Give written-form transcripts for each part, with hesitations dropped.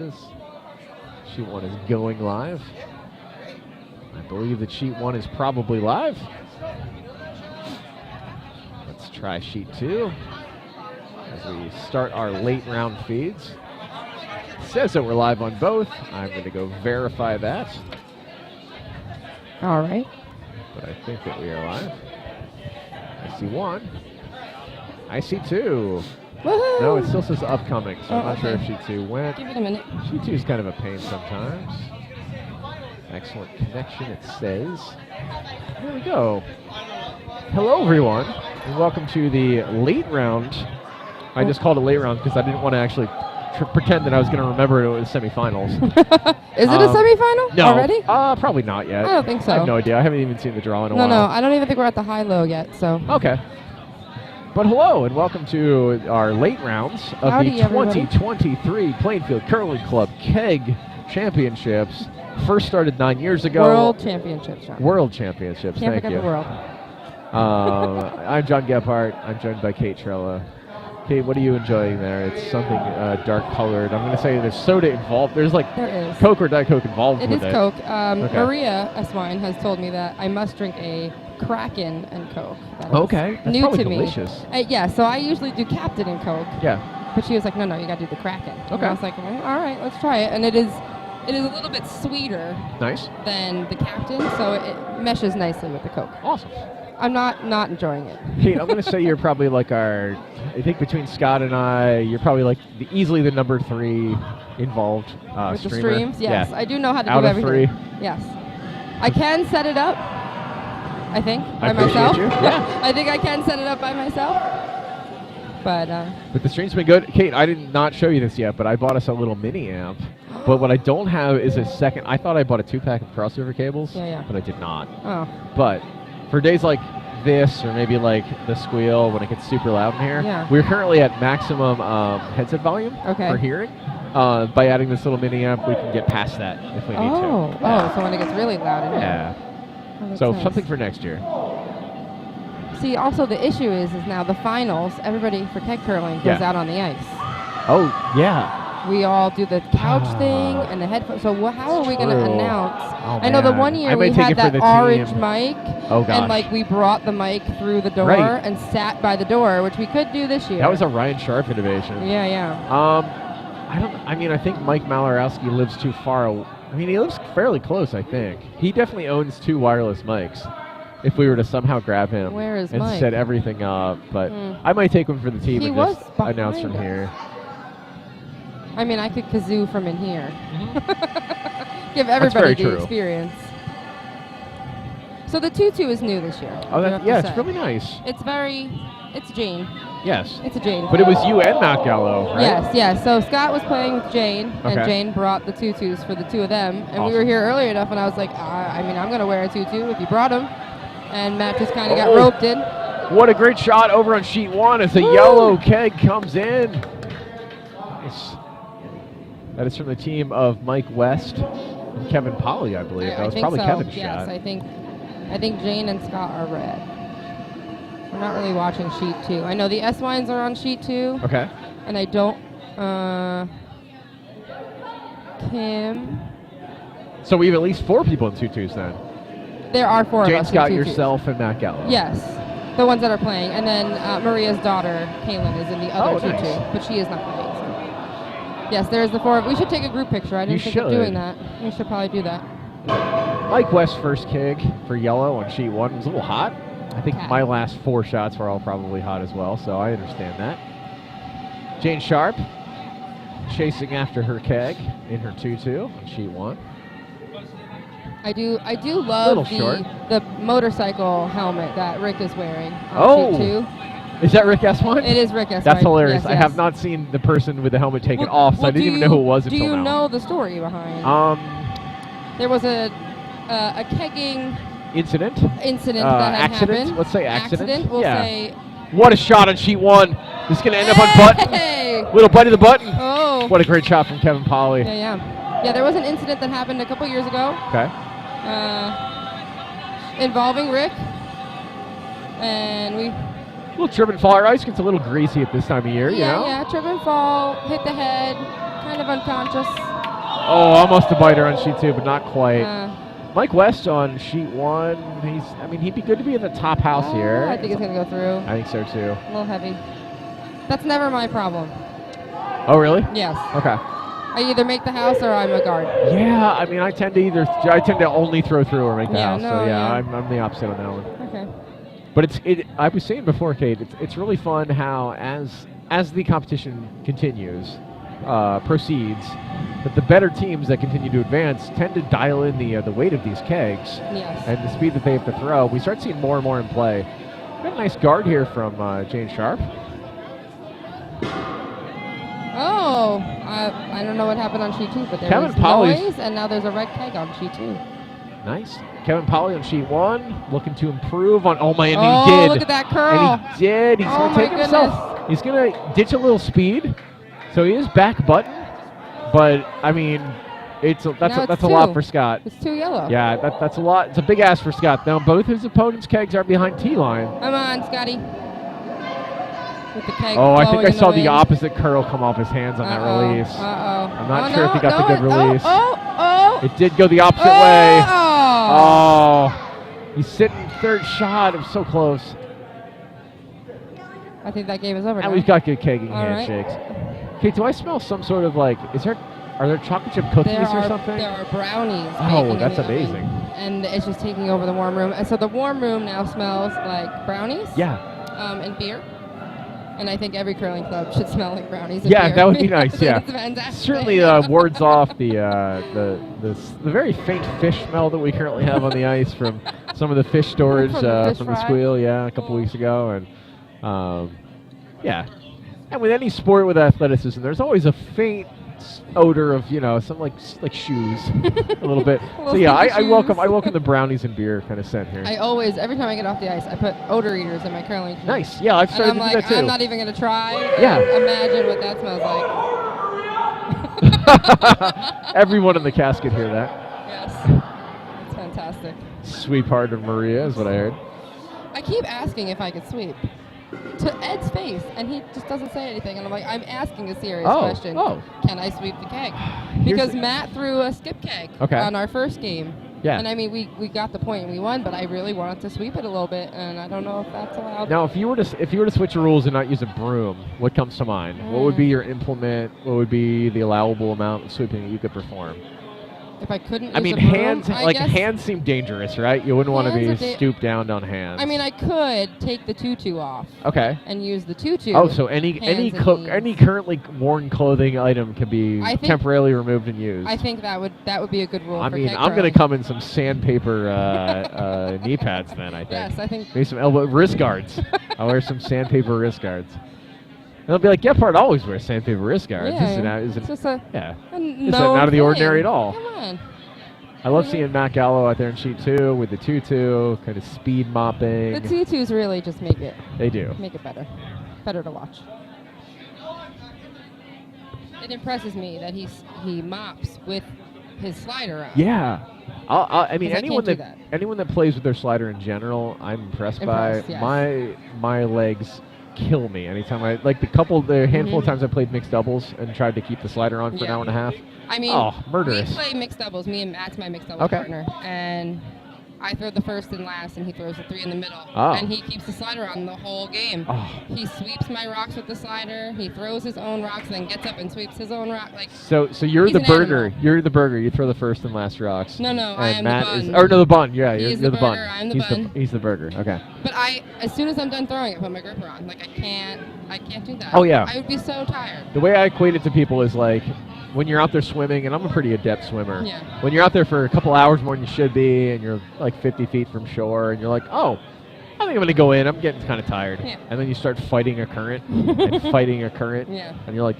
Sheet 1 is going live. I believe that Sheet 1 is probably live. Let's try Sheet 2 as we start our late round feeds. It says that we're live on both. I'm going to go verify that. All right. But I think that we are live. I see 1. I see 2. Woohoo! No, it still says upcoming, so I'm not okay. sure if Sheet 2 went. Give it a minute. Sheet 2 is kind of a pain sometimes. Excellent connection, it says. There we go. Hello, everyone, and welcome to the late round. I just called it late round because I didn't want to actually pretend that I was going to remember it was semifinals. Is it a semifinal no, already? Probably not yet. I don't think so. I have no idea. I haven't even seen the draw in a while. No, I don't even think we're at the high-low yet, so. Okay. But hello, and welcome to our late rounds of Howdy, the everybody. 2023 Plainfield Curling Club Keg Championships. First started 9 years ago. World Championships, John. World Championships, Can't thank forget you. the world. I'm John Gephardt. I'm joined by Kate Trella. Kate, what are you enjoying there? It's something dark colored. I'm going to say there's soda involved. There's like There is. Coke or Diet Coke involved It with is it. Coke. Okay. Maria Eswine has told me that I must drink a Kraken and Coke. That is Okay, that's new probably to delicious. me. Yeah, so I usually do Captain and Coke, Yeah. but she was like, no, you got to do the Kraken. And Okay. I was like, well, all right, let's try it. And it is a little bit sweeter Nice. than the Captain, so it meshes nicely with the Coke. Awesome. I'm not enjoying it. Kate, I'm going to say you're probably like I think between Scott and I, you're probably like easily the number 3 involved With the streamer. streams, yes. Yeah. I do know how to Out do of everything. 3. Yes. I can set it up, I think, I by appreciate myself. you. Yeah. I think I can set it up by myself. But, But the stream's been good. Kate, I did not show you this yet, but I bought us a little mini amp. But what I don't have is a second. I thought I bought a 2-pack of crossover cables, Yeah. but I did not. oh, But for days like this, or maybe like the squeal when it gets super loud in here, Yeah. we're currently at maximum headset volume Okay. for hearing. By adding this little mini amp, we can get past that if we need to. so when it gets really loud in here. Yeah. Oh, that's So nice. something for next year. See, also the issue is now the finals, everybody for keg curling goes Yeah. out on the ice. Oh, yeah. We all do the couch Ah. thing and the headphones. So how are we going to True. announce? Oh, I know the man. one I year might we take had it for that the orange team. mic. Oh, gosh. And like we brought the mic through the door Right. and sat by the door, which we could do this year. That was a Ryan Sharp innovation. Yeah. I think Mike Malarowski lives too far. He lives fairly close, I think. He definitely owns 2 wireless mics. If we were to somehow grab him Where is and Mike? set everything up, but Hmm. I might take one for the team He and was just behind announce from us. here. I mean, I could kazoo from in here. Give very everybody the true. experience. So the tutu is new this year. Oh, I do have to yeah, it's say. really nice. It's Jane. Yes, It's a Jane. but it was you and Matt Gallo, right? Yes. So Scott was playing with Jane, and Okay. Jane brought the tutus for the 2 of them. And we Awesome. were here early enough, and I was like, I'm going to wear a tutu if you brought them. And Matt just kind of got Oh. roped in. What a great shot over on sheet 1 as the Woo! yellow keg comes in. Nice. That is from the team of Mike West and Kevin Polly, I believe. That was think probably so. Kevin's yes, shot. I think Jane and Scott are red. We're not really watching sheet 2. I know the S wines are on sheet 2, Okay. and I don't. Kim. So we have at least 4 people in tutus then. There are 4 of Jane us. in Scott, tutus. yourself, and Matt Gallo. Yes, the ones that are playing, and then Maria's daughter, Kaylin, is in the other tutu, nice. but she is not playing. So. Yes, there's the 4 of. We should take a group picture. I didn't You think of doing should. that. We should probably do that. Mike West's first keg for yellow on sheet 1 was a little hot. I think Okay. my last 4 shots were all probably hot as well, so I understand that. Jane Sharp chasing after her keg in her tutu on sheet 1. I do Little love short. the motorcycle helmet that Rick is wearing on Oh, sheet 2. Is that Rick Eswine? It is Rick Eswine. That's hilarious. Yes, I have not seen the person with the helmet taken Well- off, so well, I didn't do even know who it was Do until you now. know the story behind? There was a kegging Incident? incident that had accident? happened. Let's say accident? We'll Yeah. say. What a shot on sheet 1. This is going to end up on button. Hey! Little buddy the button. Oh. What a great shot from Kevin Polly. Yeah, there was an incident that happened a couple years ago Okay. involving Rick, and we. A little trip and fall. Our ice gets a little greasy at this time of year, you know? Yeah, trip and fall, hit the head, kind of unconscious. Oh, almost a biter on sheet 2, but not quite. Mike West on sheet 1. He'd be good to be in the top house here. I think he's going to go through. I think so too. A little heavy. That's never my problem. Oh, really? Yes. Okay. I either make the house or I'm a guard. Yeah, I tend to only throw through or make the house. No, so yeah. I'm the opposite on that one. Okay. But I was saying before, Kate, it's really fun how as the competition proceeds, that the better teams that continue to advance tend to dial in the weight of these kegs and the speed that they have to throw. We start seeing more and more in play. Got a nice guard here from Jane Sharp. Oh, I don't know what happened on sheet 2, but there was noise, and now there's a red keg on sheet 2. Nice. Kevin Polly on sheet 1, looking to improve on. Oh my, and he did. Look at that curl. And he did. He's going to take himself. He's going to ditch a little speed, so he is back button. But that's a lot for Scott. It's 2 yellow. Yeah, that's a lot. It's a big ask for Scott. Now both his opponents' kegs are behind T line. Come on, Scotty. With the keg I think I saw the wind. opposite curl come off his hands on that release. I'm not sure if he got the good release. It did go the opposite way. Oh, he's sitting third shot. It was so close. I think that game is over And now. we've got good kegging handshakes. Okay, do I smell some sort of are there chocolate chip cookies or something? There are brownies. Oh, that's amazing. And it's just taking over the warm room. And so the warm room now smells like brownies. Yeah. And beer. And I think every curling club should smell like brownies and beer. Yeah, that would be nice, yeah. It's fantastic. Certainly wards off the very faint fish smell that we currently have on the ice from some of the fish storage from the squeal, a couple weeks ago. And and with any sport with athleticism, there's always a faint odor of some like shoes a little bit. So yeah, I welcome the brownies and beer kind of scent here. I always, every time I get off the ice, I put odor eaters in my curling shoes. Nice. Yeah, I've started to do that too. I'm not even going to try. Yeah. Imagine what that smells like. Everyone in the casket hear that. Yes. It's fantastic. Sweetheart of Maria is what I heard. I keep asking if I could sweep to Ed's face, and he just doesn't say anything. And I'm like, I'm asking a serious question. Can I sweep the keg? Because Matt threw a skip keg on our first game. Yeah. And we got the point and we won, but I really wanted to sweep it a little bit, and I don't know if that's allowed. Now, if you were to switch the rules and not use a broom, what comes to mind? What would be your implement? What would be the allowable amount of sweeping that you could perform? If I couldn't use a broom, hands seem dangerous, right? You wouldn't want to be stooped down on hands. I could take the tutu off. Okay. And use the tutu. Oh, so any currently worn clothing item can be temporarily removed and used. I think that would be a good rule. I'm going to come in some sandpaper knee pads then. I think. Yes, I think. Maybe some wrist guards. I'll wear some sandpaper wrist guards. And they'll be like, Gephardt always wears sandpaper wrist guards. Yeah, it's just out of the ordinary at all. Come on. I love seeing Matt Gallo out there in sheet 2 with the tutu, kind of speed mopping. The tutus really just make it. They do. Make it better to watch. It impresses me that he mops with his slider on. Yeah. Anyone that plays with their slider in general, I'm impressed by. Yes. My legs kill me anytime the handful of times I played mixed doubles and tried to keep the slider on for an hour and a half. Murderous. We play mixed doubles. Me and Matt's my mixed doubles partner, and I throw the first and last, and he throws the 3 in the middle, and he keeps the slider on the whole game. He sweeps my rocks with the slider. He throws his own rocks, then gets up and sweeps his own rock. So you're the burger. Animal. You're the burger. You throw the first and last rocks. No, I am Matt the bun. The bun. Yeah, you're the bun. I'm the bun. He's the burger. Okay. But as soon as I'm done throwing, I put my gripper on. I can't do that. Oh yeah. I would be so tired. The way I equate it to people is when you're out there swimming, and I'm a pretty adept swimmer. Yeah. When you're out there for a couple hours more than you should be, and you're 50 feet from shore, and you're like, I think I'm going to go in. I'm getting kind of tired. Yeah. And then you start fighting a current and fighting a current. Yeah. And you're like,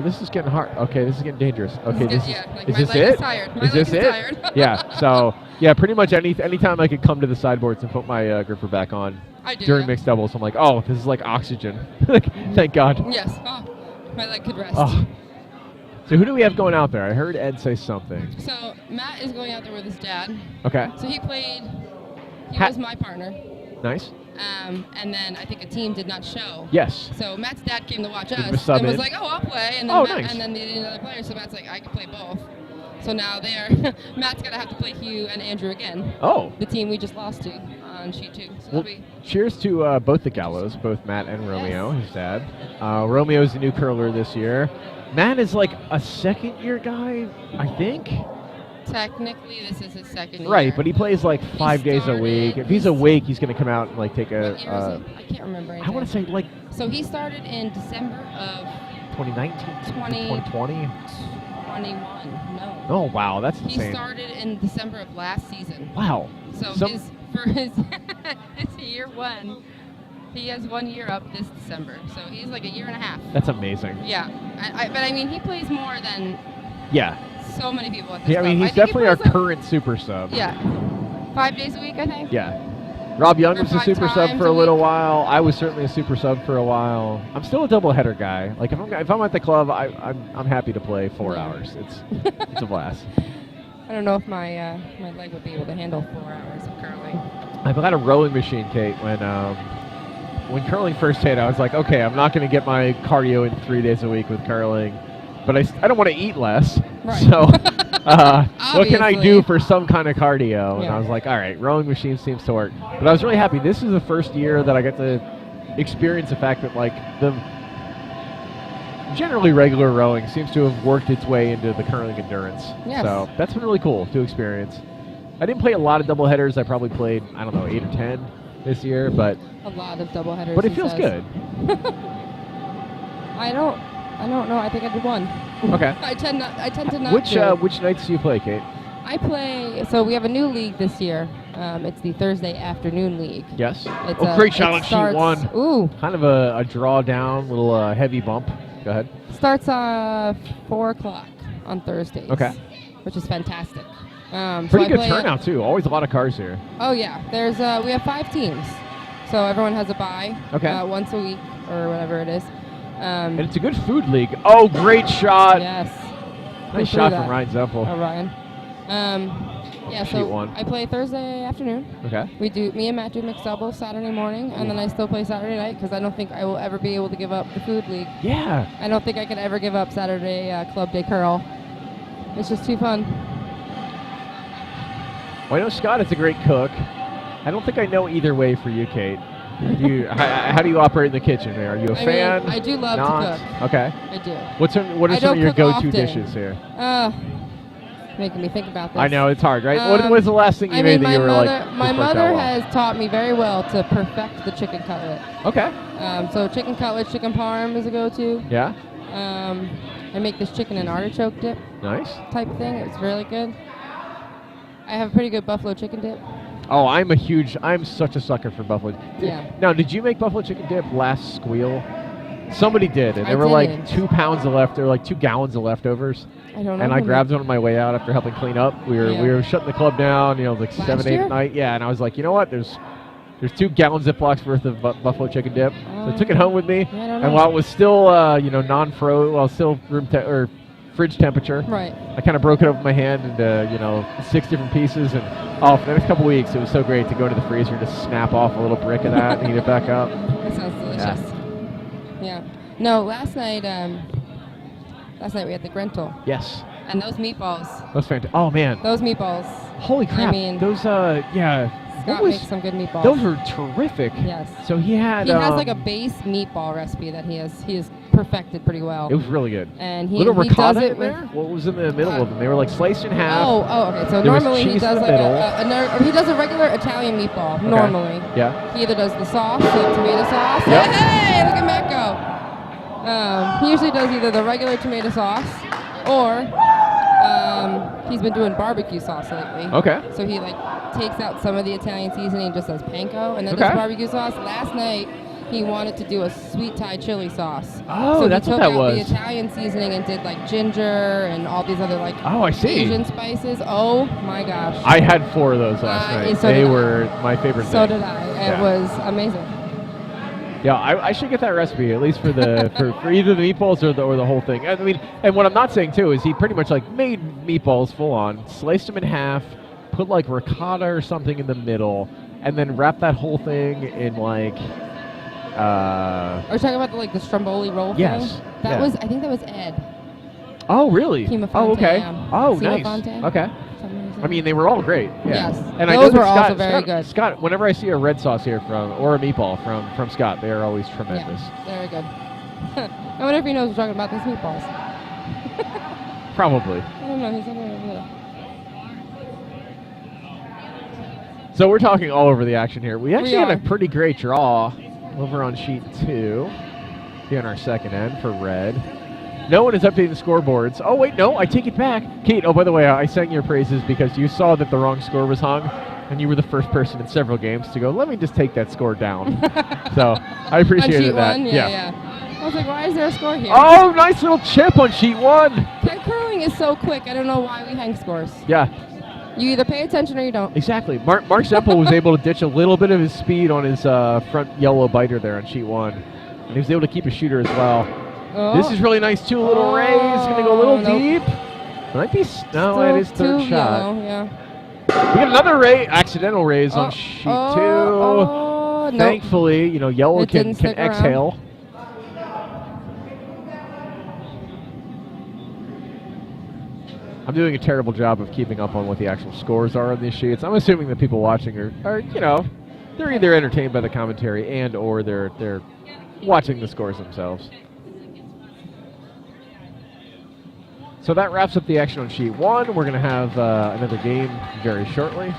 this is getting hard. Okay, this is getting dangerous. Okay, is this it? Is this it? Tired. Yeah. So, pretty much anytime I could come to the sideboards and put my gripper back on during mixed doubles, I'm like, this is like oxygen. Thank God. Yes. My leg could rest. So who do we have going out there? I heard Ed say something. So Matt is going out there with his dad. Okay. So he was my partner. Nice. And then I think a team did not show. Yes. So Matt's dad came to watch us and was like, "Oh, I'll play." And then nice. And then they needed another player, so Matt's like, "I can play both." So now Matt's gonna have to play Hugh and Andrew again. Oh. The team we just lost to on sheet 2. So well, cheers to both the Gallos, both Matt and Romeo, his dad. Romeo's the new curler this year. Matt is like a second-year guy, I think. Technically, this is his second year. Right, but he plays like 5 days a week. If he's awake, he's going to come out and like take a. I can't remember. I want to say like. So he started in December of 2019, 2020, 21. No. Oh wow, that's insane. He started in December of last season. Wow. So his year 1. He has 1 year up this December, so he's like a year and a half. That's amazing. Yeah, but I mean, he plays more than so many people at this club. I mean, he's definitely our current super sub. Yeah, 5 days a week, I think. Yeah. Rob Young was a super sub for a little while. I was certainly a super sub for a while. I'm still a doubleheader guy. Like if I'm at the club, I'm happy to play 4 hours. It's a blast. I don't know if my leg would be able to handle 4 hours of curling. I've got a rowing machine, Kate. When curling first hit, I was like, okay, I'm not going to get my cardio in 3 days a week with curling, but I don't want to eat less. Right. So what can I do for some kind of cardio? And I was like, all right, rowing machine seems to work. But I was really happy. This is the first year that I get to experience the fact that like the generally regular rowing seems to have worked its way into the curling endurance. Yes. So that's been really cool to experience. I didn't play a lot of double headers. I probably played, 8 or 10 this year, but a lot of double headers. But it feels good. I don't know. I think I did 1. Okay. I tend to not. Which nights do you play, Kate? I play. So we have a new league this year. It's the Thursday afternoon league. Yes. Great shot on sheet 1. Ooh. Kind of a draw down, little heavy bump. Go ahead. Starts 4 o'clock on Thursdays. Okay. Which is fantastic. Pretty good turnout too. Always a lot of cars here. Oh yeah. There's we have 5 teams, so everyone has a bye. Once a week or whatever it is. And it's a good food league. Oh, great shot. Yes. Nice shot from Ryan Zempel. Oh, Ryan. Yeah, so Sheet 1. I play Thursday afternoon. Okay. Me and Matt do mixed doubles Saturday morning, and then I still play Saturday night because I don't think I will ever be able to give up the food league. Yeah. I don't think I could ever give up Saturday Club Day Curl. It's just too fun. Well, I know Scott is a great cook. I don't think I know either way for you, Kate. How do you operate in the kitchen? Are you a fan? I do love to cook. Okay. I do. What are some of your go-to dishes here? Making me think about this. I know, it's hard, right? What was the last thing you made that you were like, my mother has taught me very well to perfect the chicken cutlet. Okay. So chicken cutlet, chicken parm is a go-to. Yeah. I make this chicken and artichoke dip. Nice. Type thing. It's really good. I have a pretty good buffalo chicken dip. Oh, I'm such a sucker for buffalo. Yeah. Now, did you make buffalo chicken dip last squeal? Somebody did, and there were like 2 pounds of left. There were like 2 gallons of leftovers. I don't know. And I grabbed one on my way out after helping clean up. We were shutting the club down, like 7, 8 at night. Yeah, and I was like, you know what? There's 2 gallon Ziplocs worth of buffalo chicken dip. So I took it home with me. And while it was still, non-frozen, still fridge temperature. Right. I kind of broke it up with my hand into, 6 different pieces. And for the next couple weeks, it was so great to go into the freezer and just snap off a little brick of that and eat it back up. That sounds delicious. Yeah. No, last night we had the Grentel. Yes. And those meatballs. Those fantastic. Oh, man. Those meatballs. Holy crap. I mean, those, Scott makes some good meatballs. Those were terrific. Yes. So he has like a base meatball recipe that he has perfected pretty well. It was really good. And he ricotta does it in there? What was in the middle of them? They were like sliced in half. Oh, okay. So normally he does he does a regular Italian meatball. Okay. Normally. Yeah. He either does the sauce, the tomato sauce. Yep. Hey, look at Matt go. He usually does either the regular tomato sauce or he's been doing barbecue sauce lately. Okay. So he takes out some of the Italian seasoning and just does panko and then does barbecue sauce. Last night he wanted to do a sweet Thai chili sauce. Oh, so that's he took what that out was. the Italian seasoning and did ginger and all these other I see. Asian spices. Oh my gosh. I had 4 of those last night. They were my favorite So thing. did I. It was amazing. Yeah, I should get that recipe at least for the for either the meatballs or the whole thing. I mean, and what I'm not saying too is he pretty much made meatballs full on, sliced them in half, put ricotta or something in the middle, and then wrap that whole thing in like. Are you talking about the Stromboli roll? Yes. Thing? That was. I think that was Ed. Oh really? Oh okay. Oh Cima nice. Fonte. Okay. I mean, they were all great. Yeah. Yes. And those I know were also very good. Scott, whenever I see a red sauce here or a meatball from Scott, they are always tremendous. Yeah, very good. I wonder if he knows we're talking about these meatballs. Probably. I don't know. He's over there. So we're talking all over the action here. We actually had a pretty great draw over on sheet 2 here on our second end for red. No one is updating the scoreboards. Oh, wait, no, I take it back. Kate, oh, by the way, I sang your praises because you saw that the wrong score was hung, and you were the first person in several games to go, let me just take that score down. So I appreciated that. On sheet 1? Yeah. I was like, why is there a score here? Oh, nice little chip on sheet 1. Keg curling is so quick. I don't know why we hang scores. Yeah. You either pay attention or you don't. Exactly. Mark Zempel was able to ditch a little bit of his speed on his front yellow biter there on sheet 1. And he was able to keep his shooter as well. Oh. This is really nice, too. A little raise. Going to go a little deep. Might be. No, it is third shot. Yellow, yeah. We got another accidental raise on sheet 2. No. Thankfully, yellow can exhale. I'm doing a terrible job of keeping up on what the actual scores are on these sheets. I'm assuming that people watching are they're either entertained by the commentary or they're watching the scores themselves. So that wraps up the action on sheet 1. We're going to have another game very shortly.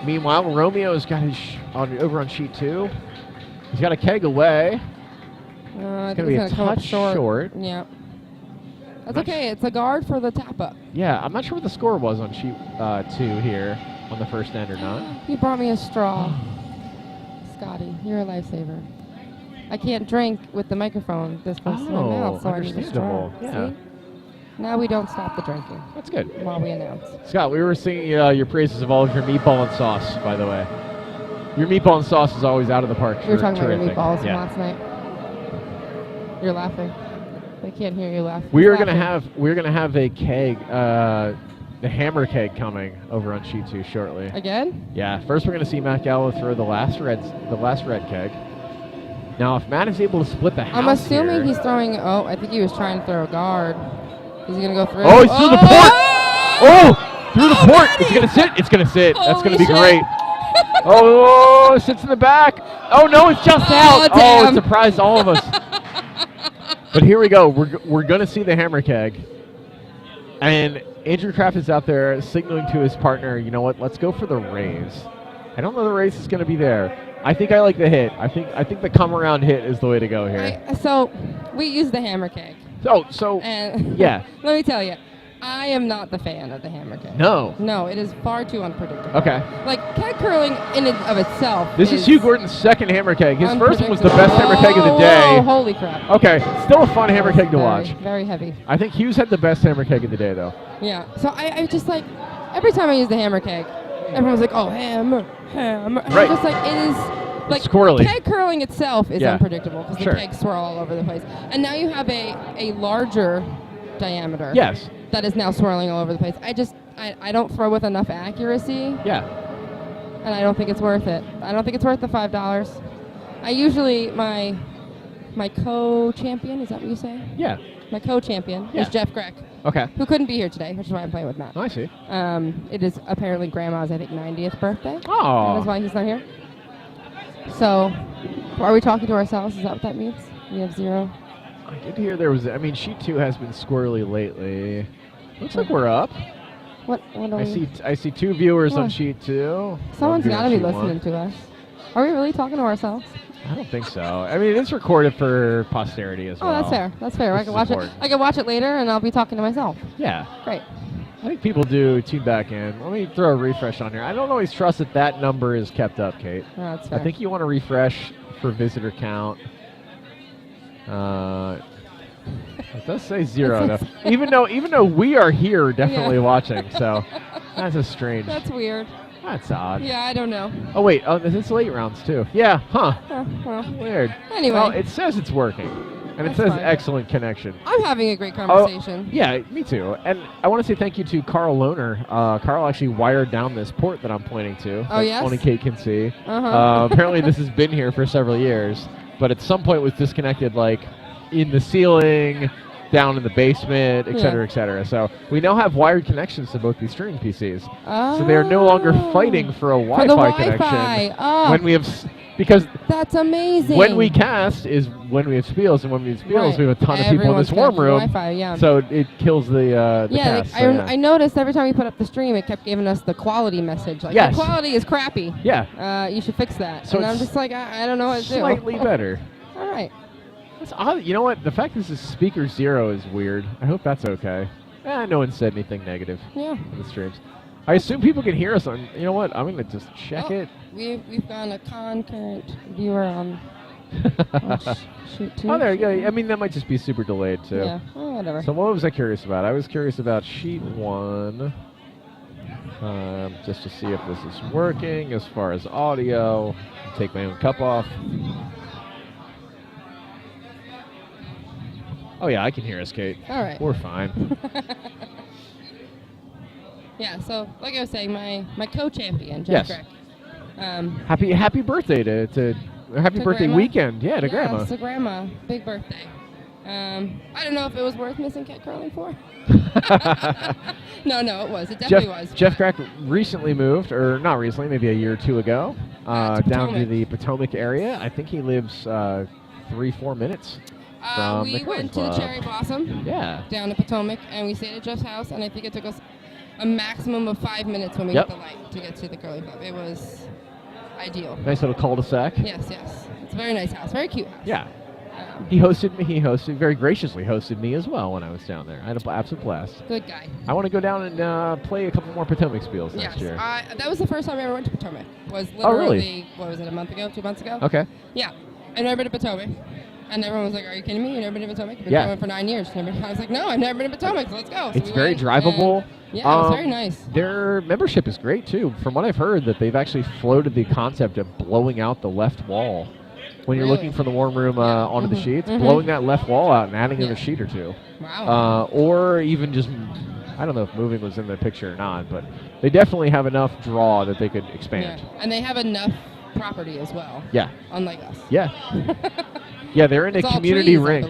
Meanwhile, Romeo's got his over on sheet 2. He's got a keg away. It's going to be a touch short. Yeah. That's okay. It's a guard for the tap-up. Yeah, I'm not sure what the score was on sheet 2 here on the first end or not. He brought me a straw. Scotty, you're a lifesaver. I can't drink with the microphone this close to my mouth, so I need a straw. Yeah. See? Now we don't stop the drinking. That's good. While we announce. Scott, we were singing your praises of all of your meatball and sauce, by the way. Your meatball and sauce is always out of the park. We were talking about your meatballs from last night. You're laughing. I can't hear you laugh. We're gonna have a keg, the hammer keg coming over on sheet 2 shortly. Again? Yeah. First, we're gonna see Matt Gallo throw the last red keg. Now, if Matt is able to split the house, I'm assuming he's throwing. Oh, I think he was trying to throw a guard. Is he gonna go through? Oh, he's through the port. Oh, through the port. It's gonna sit. It's gonna sit. That's gonna be great. Oh, it sits in the back. Oh no, it's just out. Oh, it surprised all of us. But here we go. We're going to see the hammer keg. And Andrew Kraft is out there signaling to his partner, you know what, let's go for the raise. I don't know the raise is going to be there. I think I like the hit. I think the come around hit is the way to go here. So we use the hammer keg. So and yeah. Let me tell you, I am not the fan of the hammer keg. No, it is far too unpredictable. Okay. Like keg curling in and of itself. This is Hugh Gordon's second hammer keg. His first one was the best hammer keg of the day. Oh, holy crap. Okay, still a fun hammer keg to watch. Very heavy. I think Hugh's had the best hammer keg of the day, though. Yeah. So I just like every time I use the hammer keg, everyone's like, "Oh, hammer." And right. I'm just like, it is. Like squirrely. Keg curling itself is unpredictable because the kegs swirl all over the place. And now you have a larger diameter. Yes. That is now swirling all over the place. I don't throw with enough accuracy. Yeah. And I don't think it's worth it. I don't think it's worth the $5. I usually my co-champion, is that what you say? Yeah. My co-champion is Jeff Greck. Okay. Who couldn't be here today, which is why I'm playing with Matt. Oh, I see. It is apparently Grandma's, I think, 90th birthday. Oh. That is why he's not here. So, are we talking to ourselves? Is that what that means? We have 0? I did hear there was. Sheet 2 has been squirrely lately. Looks like we're up. What are we? I see 2 viewers on sheet 2. Someone's got to be listening to us. Are we really talking to ourselves? I don't think so. I mean, it's recorded for posterity as well. Oh, that's fair. That's fair. I can watch it. I can watch it later, and I'll be talking to myself. Yeah. Great. I think people do tune back in. Let me throw a refresh on here. I don't always trust that number is kept up, Kate. Oh, that's fair. I think you want to refresh for visitor count. It does say 0 though. even though we are here definitely watching, so that's a strange. That's weird. That's odd. Yeah, I don't know. Oh wait, it's late rounds too. Yeah, huh? Well, weird. Anyway, well, it says it's working. And it says excellent connection. I'm having a great conversation. Oh, yeah, me too. And I want to say thank you to Carl Lohner. Carl actually wired down this port that I'm pointing to. Oh, yes? Only Kate can see. Apparently this has been here for several years, but at some point was disconnected, like in the ceiling, down in the basement, et cetera, et cetera. So we now have wired connections to both these streaming PCs. So they are no longer fighting for a Wi-Fi connection. When we have... Because that's amazing. When we cast is when we have spiels, and when we have spiels, we have a ton of people in this warm room. Wi-Fi, so it kills the cast. I noticed every time we put up the stream, it kept giving us the quality message. Like, the quality is crappy. Yeah. You should fix that. So and I'm just like, I don't know what to do. Slightly better. All right. That's odd. You know what? The fact this is speaker 0 is weird. I hope that's okay. No one said anything negative in the streams. I assume people can hear us on. You know what? I'm gonna just check it. We've got a concurrent viewer on. Shoot 2. Oh, there you go. I mean, that might just be super delayed too. Yeah. Whatever. So what was I curious about? I was curious about sheet 1, just to see if this is working as far as audio. Take my own cup off. Oh yeah, I can hear us, Kate. All right. We're fine. Yeah, so like I was saying, my co-champion, Jeff Grech. Happy birthday to happy birthday grandma? Weekend. Yeah, to Grandma. To Grandma. Big birthday. I don't know if it was worth missing cat curling for. No, it was. It definitely was. Jeff Grech recently moved, or not recently, maybe a year or two ago, down to the Potomac area. I think he lives 3-4 minutes from the We went to the Cherry Blossom down to Potomac, and we stayed at Jeff's house, and I think it took us a maximum of 5 minutes when we hit the light to get to the curling club. It was ideal. Nice little cul-de-sac. Yes. It's a very nice house. Very cute house. Yeah. He very graciously hosted me as well when I was down there. I had an absolute blast. Good guy. I want to go down and play a couple more Potomac spiels next year. That was the first time I ever went to Potomac. Was literally, what was it, a month ago, 2 months ago? Okay. Yeah. I've never been to Potomac. And everyone was like, are you kidding me? You've never been to Potomac? You've been going for 9 years. I was like, no, I've never been to Potomac, so let's go. So it's very drivable. Yeah, it was very nice. Their membership is great, too. From what I've heard, that they've actually floated the concept of blowing out the left wall. When you're looking for the warm room onto the sheets, blowing that left wall out and adding in a sheet or two. Wow. Or even just, I don't know if moving was in the picture or not, but they definitely have enough draw that they could expand. Yeah. And they have enough property as well. Yeah. Unlike us. Yeah. Yeah, they're in a community rink,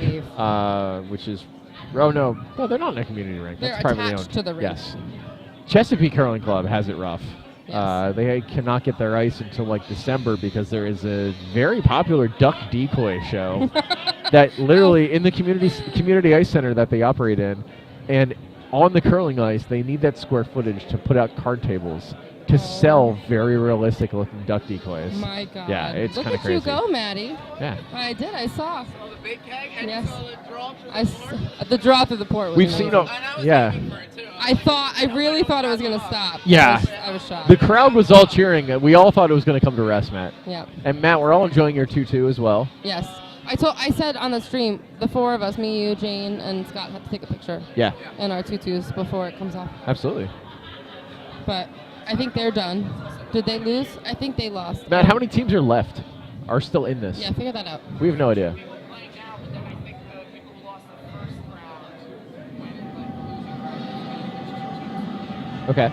which is... Oh, no, they're not in a community rink. They're That's privately attached owned. to the rink. Yes. Chesapeake Curling Club has it rough. Yes. They cannot get their ice until like December because there is a very popular duck decoy show that literally in the community ice center that they operate in, and on the curling ice they need that square footage to put out card tables to sell very realistic looking duck decoys. My God. Yeah, it's kind of crazy. crazy. Look at you go, Maddie. Yeah. I did. I saw. So the big keg had Yes. the draw The draw through the port was We've amazing. seen I really thought it was going to stop. Yeah. I was shocked. The crowd was all cheering. We all thought it was going to come to rest, Matt. Yeah. And Matt, we're all enjoying your tutu as well. Yes. I said on the stream, the 4 of us, me, you, Jane, and Scott, have to take a picture. Yeah. In our tutus before it comes off. Absolutely. But I think they're done. Did they lose? I think they lost. Matt, how many teams are still in this? Yeah, figure that out. We have no idea. Okay.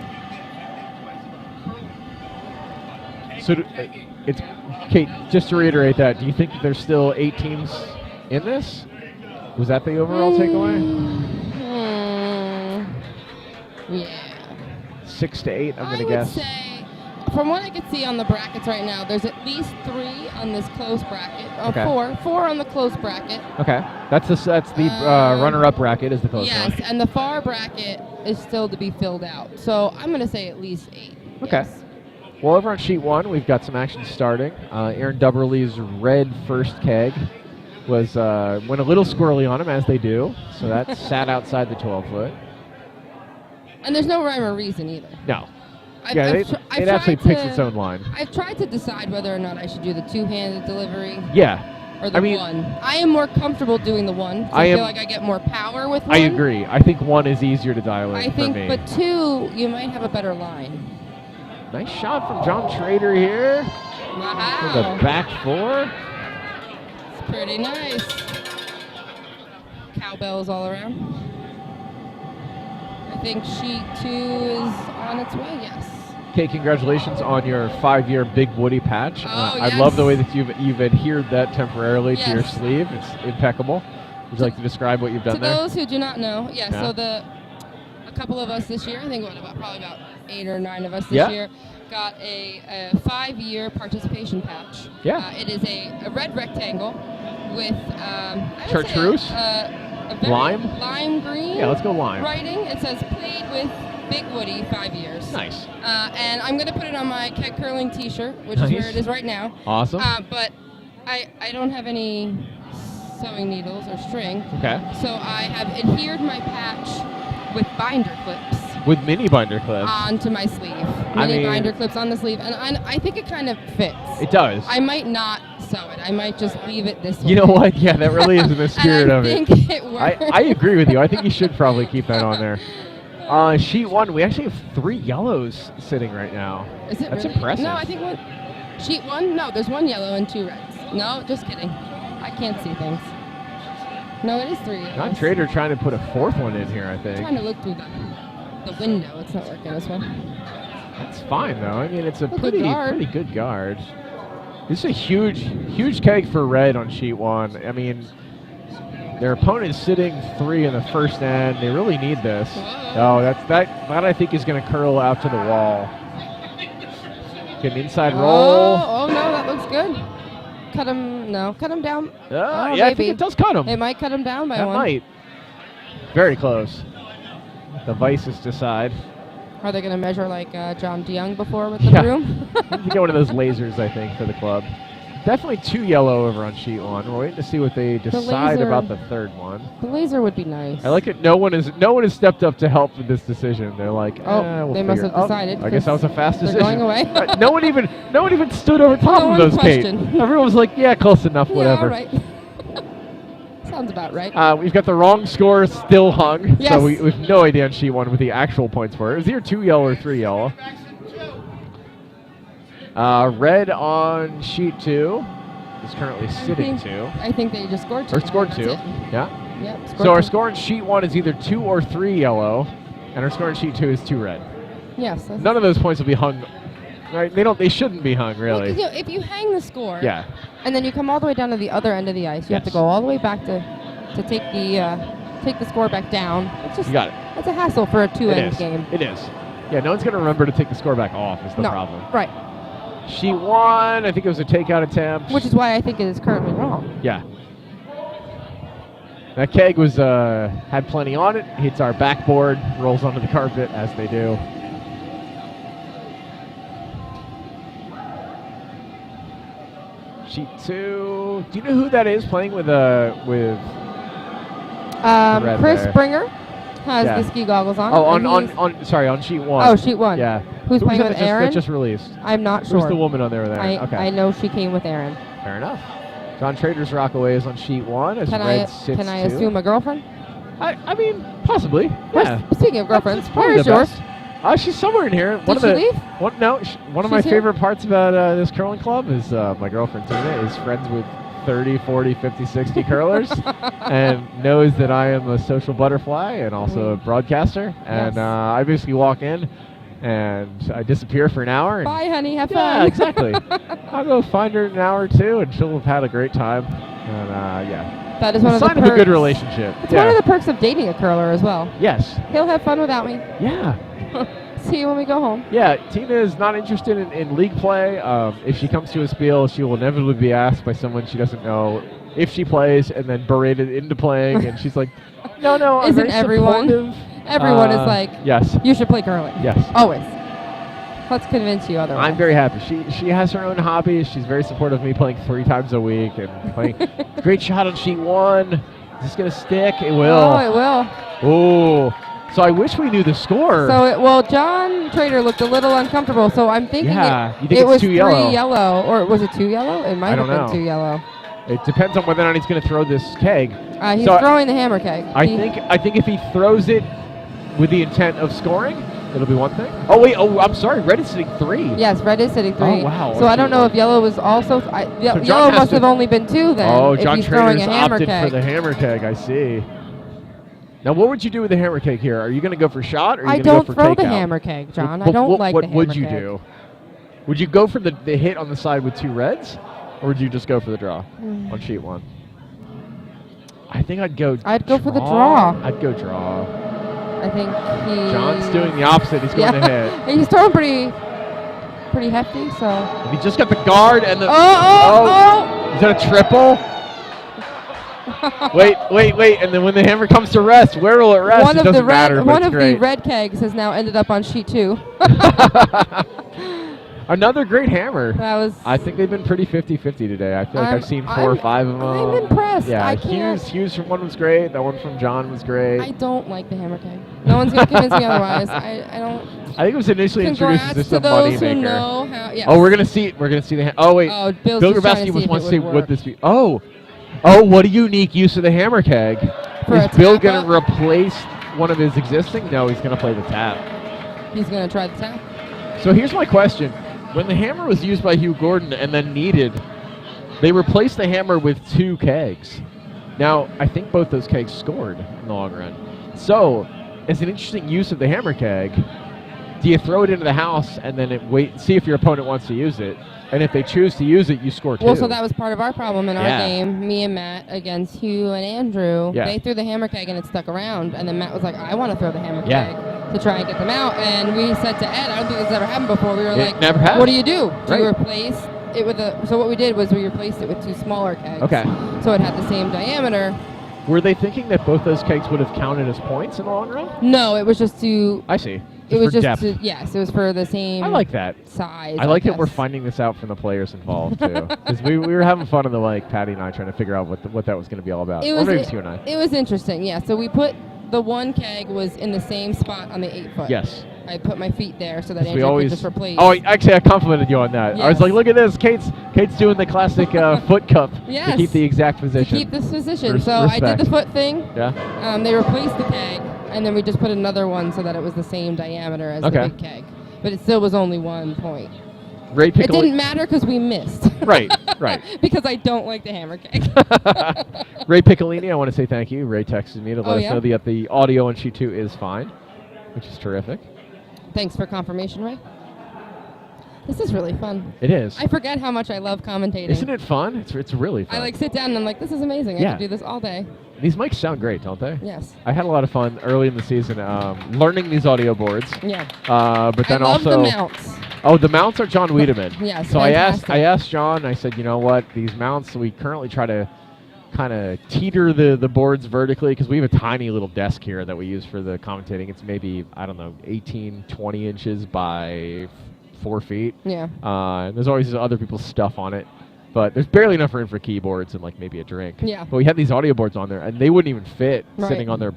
So it's Kate. Just to reiterate that, do you think there's still 8 teams in this? Was that the overall takeaway? Yeah. 6 to 8, I'm gonna guess. I would say, from what I can see on the brackets right now, there's at least 3 on this close bracket. Okay. 4 on the close bracket. Okay, that's the runner-up bracket is the close one. Yes, and the far bracket is still to be filled out. So I'm gonna say at least 8. Okay. Yes. Well, over on sheet 1, we've got some action starting. Aaron Dubberly's red first keg went a little squirrely on him, as they do. So that sat outside the 12-foot. And there's no rhyme or reason either. No. I've it actually picks its own line. I've tried to decide whether or not I should do the 2-handed delivery. Yeah. Or the 1. I am more comfortable doing the 1. I feel like I get more power with 1. I agree. I think 1 is easier to dial in for me. But 2, you might have a better line. Nice shot from John Schrader here. Wow. From the back 4. It's pretty nice. cowbells all around. I think sheet 2 is on its way, yes. Okay, congratulations on your 5-year Big Woody patch. Oh, I yes. love the way that you've adhered that temporarily to your Yes. sleeve. It's impeccable. Would you like to describe what you've done To there? those who do not know, Yeah. so a couple of us this year, I think probably about 8 or 9 of us this Yeah. year, got a 5-year participation patch. Yeah. It is a red rectangle with I would Chartreuse? say a very lime green. Yeah, let's go lime. Writing. It says played with Big Woody 5 years. Nice. And I'm going to put it on my keg curling T-shirt, which is Nice. where it is right now. Awesome. But I don't have any sewing needles or string. Okay. So I have adhered my patch with binder clips With mini binder clips. onto my sleeve. I Mini mean- binder clips on the sleeve, and I think it kind of fits. It does. I might not sew it. I might just leave it this way. You know what? Yeah, that really is in the spirit and I of think it. it works. I agree with you. I think you should probably keep that on there. Sheet 1, we actually have 3 yellows sitting right now. Is it That's really? impressive. No, I think sheet 1. No, there's 1 yellow and 2 reds. No, just kidding. I can't see things. No, it is 3 yellows. John Trader trying to put a 4th one in here, I I'm think. trying to look through the window. It's not working this one. That's fine, though. I mean, it's a Good pretty guard. good guard. This is a huge keg for red on sheet 1. I mean, their opponent's sitting 3 in the first end. They really need this. Whoa. Oh, that I think is going to curl out to the wall. Get an inside roll. Oh no, that looks good. Cut him down. Yeah, I maybe. think it does cut him. It might cut him down by That 1. might. Very close. The vices decide. Are they going to measure like John DeYoung before with the Yeah. broom? You get one of those lasers, I think, for the club. Definitely 2 yellow over on sheet 1. We're waiting to see what they decide laser- about the 3rd one. The laser would be nice. I like it. No one has stepped up to help with this decision. They're like, Oh, they must figure- have decided, I guess that was a fast they're decision. going away. No one even stood over top No of one those, Kate. questioned. Everyone was like, yeah, close enough, whatever. Yeah, all right. Sounds about right. We've got the wrong score still hung, Yes. so we have no idea on sheet 1 what the actual points were. It was either 2 yellow or 3 yellow. Red on sheet 2 is currently sitting 2. I think they just scored 2. Or scored That's 2. it. Yeah. Yep, So scored our 2. score on sheet 1 is either 2 or 3 yellow, and our score on sheet 2 is 2 red. Yes. That's None of those points will be hung. Right? They shouldn't be hung, really. Well, if you hang the score, Yeah. and then you come all the way down to the other end of the ice, you have to Yes. go all the way back to take the score back down. It's just You got it. It's a hassle for a It two-end is. game. It is. Yeah, no one's going to remember to take the score back off is the No, problem. right. Sheet 1, I think it was a takeout attempt. Which is why I think it is currently wrong. Yeah. That keg was had plenty on it. Hits our backboard, rolls onto the carpet as they do. Sheet 2. Do you know who that is playing with red Chris there? Springer has Yeah. the ski goggles on. Oh, and he's- on sheet 1. Oh, sheet 1. Yeah. Who's playing that with just, Aaron? that just released? I'm not sure. Who's the woman on there? Okay. I know she came with Aaron. Fair enough. John Trader's Rockaway is on sheet 1 as Can red sits Can I 2. assume a girlfriend? I mean, possibly. Where's- Yeah. Speaking of girlfriends, That's probably where is the yours? best. She's somewhere in here. Did she leave? One of my She's here? favorite parts about this curling club is my girlfriend Tina is friends with 30, 40, 50, 60 curlers and knows that I am a social butterfly and also a broadcaster. And Yes. I basically walk in and I disappear for an hour. And Bye, honey. Have yeah, fun. exactly. I'll go find her in an hour or two and she'll have had a great time. And yeah. That is one of the Sign perks. of a good relationship. It's yeah. one of the perks of dating a curler as well. Yes. He'll have fun without me. Yeah. See you when we go home. Yeah, Tina is not interested in league play. If she comes to a spiel, she will inevitably be asked by someone she doesn't know if she plays and then berated into playing. And she's like, no, I'm Isn't very everyone? supportive." Everyone is like, Yes. you should play curling. Yes. Always. Let's convince you otherwise. I'm very happy. She has her own hobbies. She's very supportive of me playing 3 times a week and playing. Great shot on sheet 1. Is this going to stick? It will. Oh, it will. Oh. So I wish we knew the score. So, John Trader looked a little uncomfortable, so I'm thinking Yeah, you think it it's was 2 3 yellow. yellow. Or was it 2 yellow? It might I have don't been know. 2 yellow. It depends on whether or not he's going to throw this keg. He's So throwing the hammer keg. I think if he throws it with the intent of scoring, it'll be one thing. Oh wait, I'm sorry. Red is sitting 3. Yes, red is sitting 3. Oh, wow. So I don't know if yellow was also. John Yellow has must to- have only been 2 then. Oh, if John he's throwing Trader's a hammer opted keg. for the hammer keg. I see. Now, what would you do with the hammer keg here? Are you going to go for shot, or are you I going to go don't for throw take the out? hammer keg, John. I don't like the hammer keg. What would you do? Would you go for the hit on the side with 2 reds, or would you just go for the draw on sheet 1? I think I'd go for the draw. I'd go draw. I think John's doing the opposite. He's going to hit. He's throwing pretty hefty, so. And he just got the guard and the... Oh! Is that a triple? wait. And then when the hammer comes to rest, where will it rest? It doesn't matter, One of the red kegs has now ended up on sheet 2. Another great hammer. I think they've been pretty 50-50 today. I feel like I've seen 4 or 5 of them. I'm impressed. Yeah, Hughes from one was great. That one from John was great. I don't like the hammer keg. No one's going to convince me otherwise. I don't. I think it was initially introduced as just a money maker. Know how, yes. Oh, we're gonna see the. Oh wait. Oh, Bill Grabowski wants to see what this be. Oh, what a unique use of the hammer keg. Is Bill gonna replace one of his existing? No, he's gonna play the tap. He's gonna try the tap. So here's my question: when the hammer was used by Hugh Gordon and then needed, they replaced the hammer with 2 kegs. Now I think both those kegs scored in the long run. So, as an interesting use of the hammer keg. Do you throw it into the house and then see if your opponent wants to use it? And if they choose to use it, you score 2. Well, so that was part of our problem in our game, me and Matt against Hugh and Andrew. Yeah. They threw the hammer keg and it stuck around. And then Matt was like, I want to throw the hammer keg to try and get them out. And we said to Ed, I don't think this has ever happened before. We were like, never has. What do you do? Do you replace it with so what we did was we replaced it with 2 smaller kegs. Okay. So it had the same diameter. Were they thinking that both those kegs would have counted as points in the long run? No, it was just to... I see. It was just depth. Yes, it was for the same. I like that size. I like that we're finding this out from the players involved too, because we were having fun in the like Patty and I trying to figure out what that was going to be all about. Or maybe you and I. It was interesting, yeah. So we put the 1 keg was in the same spot on the 8-foot. Yes. I put my feet there so that Andrew could just replace. Oh, actually, I complimented you on that. Yes. I was like, look at this, Kate's doing the classic foot cup to keep the exact position. To keep this position. So respect. I did the foot thing. Yeah. They replaced the keg. And then we just put another one so that it was the same diameter as the big keg. But it still was only 1 point. It didn't matter because we missed. Right. Because I don't like the hammer keg. Ray Piccolini, I want to say thank you. Ray texted me to let us know that the audio on sheet 2 is fine, which is terrific. Thanks for confirmation, Ray. This is really fun. It is. I forget how much I love commentating. Isn't it fun? It's really fun. I sit down and I'm like, this is amazing. I could do this all day. These mics sound great, don't they? Yes. I had a lot of fun early in the season learning these audio boards. Yeah. But then I love also the mounts. Oh, the mounts are John Wiedemann. Yes. So fantastic. I asked John. I said, you know what? These mounts, we currently try to kind of teeter the boards vertically because we have a tiny little desk here that we use for the commentating. It's maybe 18, 20 inches by 4 feet. Yeah. And there's always other people's stuff on it. But there's barely enough room for keyboards and like maybe a drink. Yeah. But we had these audio boards on there, and they wouldn't even fit sitting on their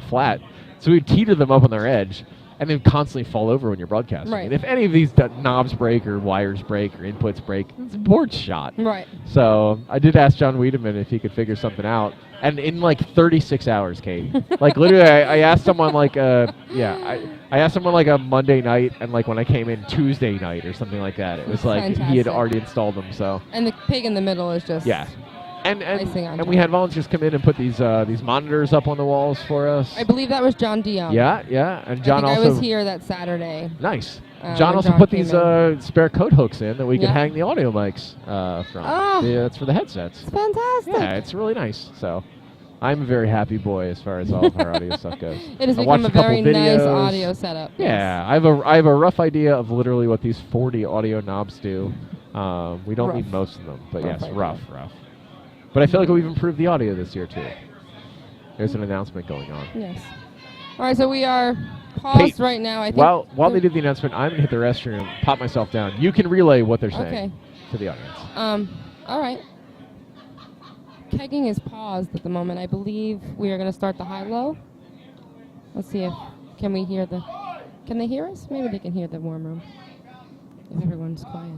flat. So we'd teeter them up on their edge, and they'd constantly fall over when you're broadcasting. Right. And if any of these knobs break or wires break or inputs break, it's board's shot. Right. So I did ask John Wiedemann if he could figure something out. And in like 36 hours, Kate, like literally, I asked someone like I asked someone like a Monday night, and like when I came in Tuesday night or something like that, it was like fantastic. He had already installed them. So and the pig in the middle is just and we had volunteers come in and put these monitors up on the walls for us. I believe that was John Dion. Yeah, and John I also was here that Saturday. Nice. John also put these spare coat hooks in that we could Yeah. hang the audio mics from. Oh. That's for the headsets. It's fantastic. Yeah, it's really nice. So I'm a very happy boy as far as all of our audio stuff goes. It has I become watched a couple very nice videos. audio setup. Yeah, I have a rough idea of literally what these 40 audio knobs do. We don't need most of them, but yes, rough. But I feel like we've improved the audio this year too. There's an announcement going on. Yes. All right, so we are paused right now. I think while they do the announcement, I'm gonna hit the restroom, pop myself down. You can relay what they're saying to the audience. All right. Kegging is paused at the moment. I believe we are going to start the high-low. Let's see can we hear can they hear us? Maybe they can hear the warm room if everyone's quiet.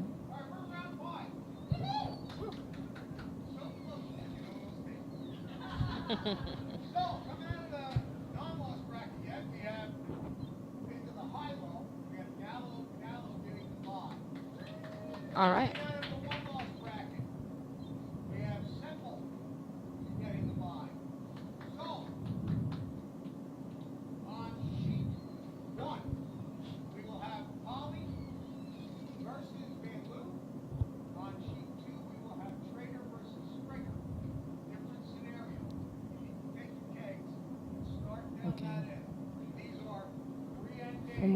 All right.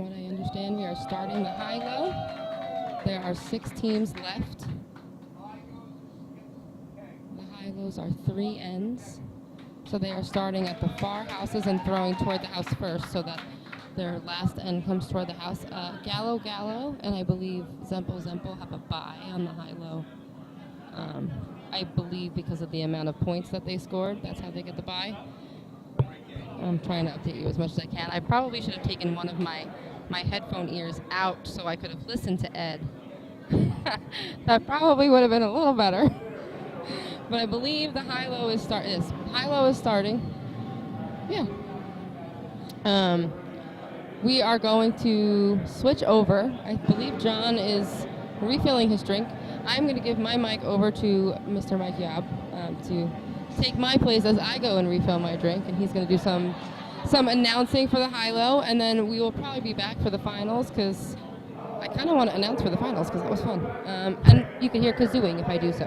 what I understand, we are starting the high-low. There are 6 teams left. The high-lows are 3 ends. So they are starting at the far houses and throwing toward the house first so that their last end comes toward the house. Gallo, and I believe Zempo have a bye on the high-low. I believe because of the amount of points that they scored, that's how they get the bye. I'm trying to update you as much as I can. I probably should have taken one of my headphone ears out so I could have listened to Ed. That probably would have been a little better. But I believe the high-low is starting. Yeah. We are going to switch over. I believe John is refilling his drink. I'm going to give my mic over to Mr. Mike Yob to take my place as I go and refill my drink, and he's going to do some announcing for the high-low, and then we will probably be back for the finals because I kind of want to announce for the finals because that was fun. And you can hear kazooing if I do so.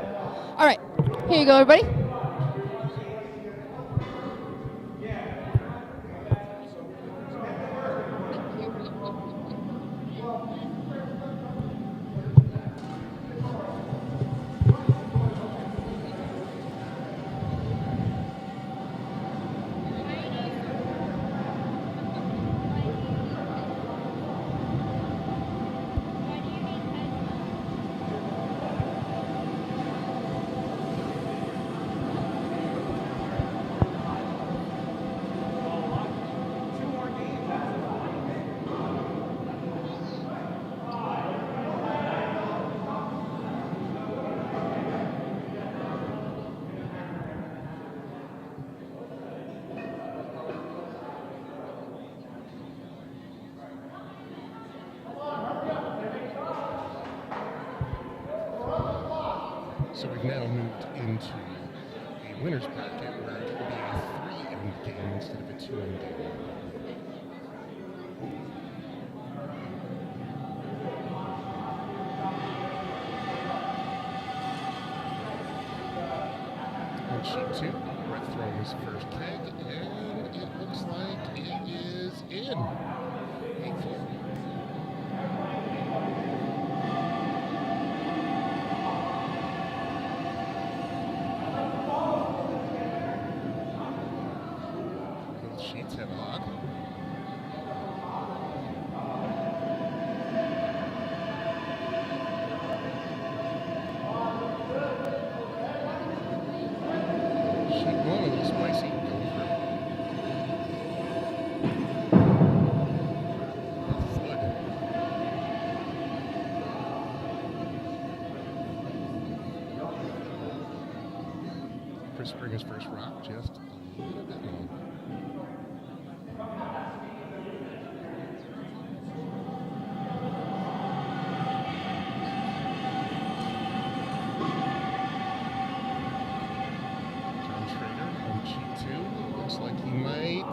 All right, here you go, everybody. So we've now moved into a winner's bracket where it will be a 3-end game instead of a 2-end game. On sheet 2, Brett throwing his first keg, and it looks like it is in. 8-4. Sheets have a lock. Sheet 1 a little spicy. Chris Springer's first rock, just a little bit long. Looks like he might.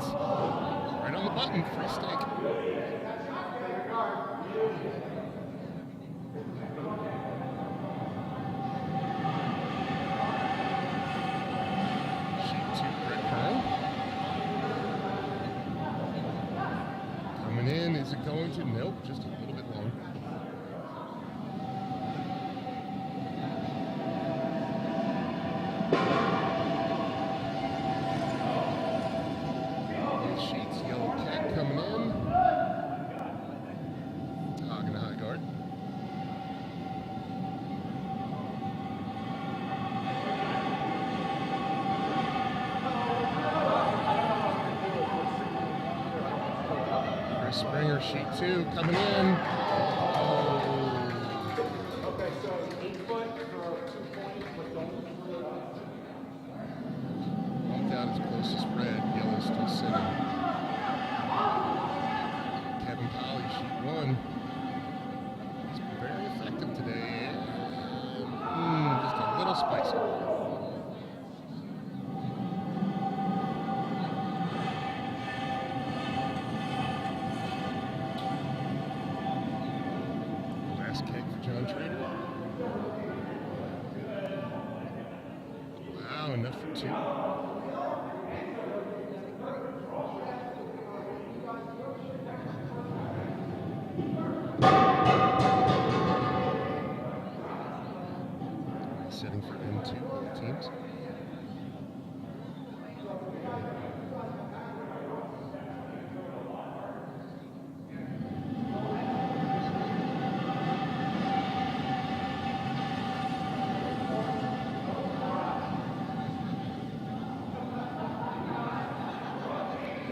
Right on the button, free stake. Sheet 2, Brett Kern. Coming in, is it going to? Nope, just a little bit long. Sheets, yellow cat coming in. Hog and a high guard. Chris Springer, sheet 2 coming in. Okay, so 8 foot for 2 points, but don't. Bumped out his closest red. Yellow still sitting. Kevin Polly, sheet 1. He's been very effective today. Just a little spicy. Last keg for John Trader. Wow, enough for 2.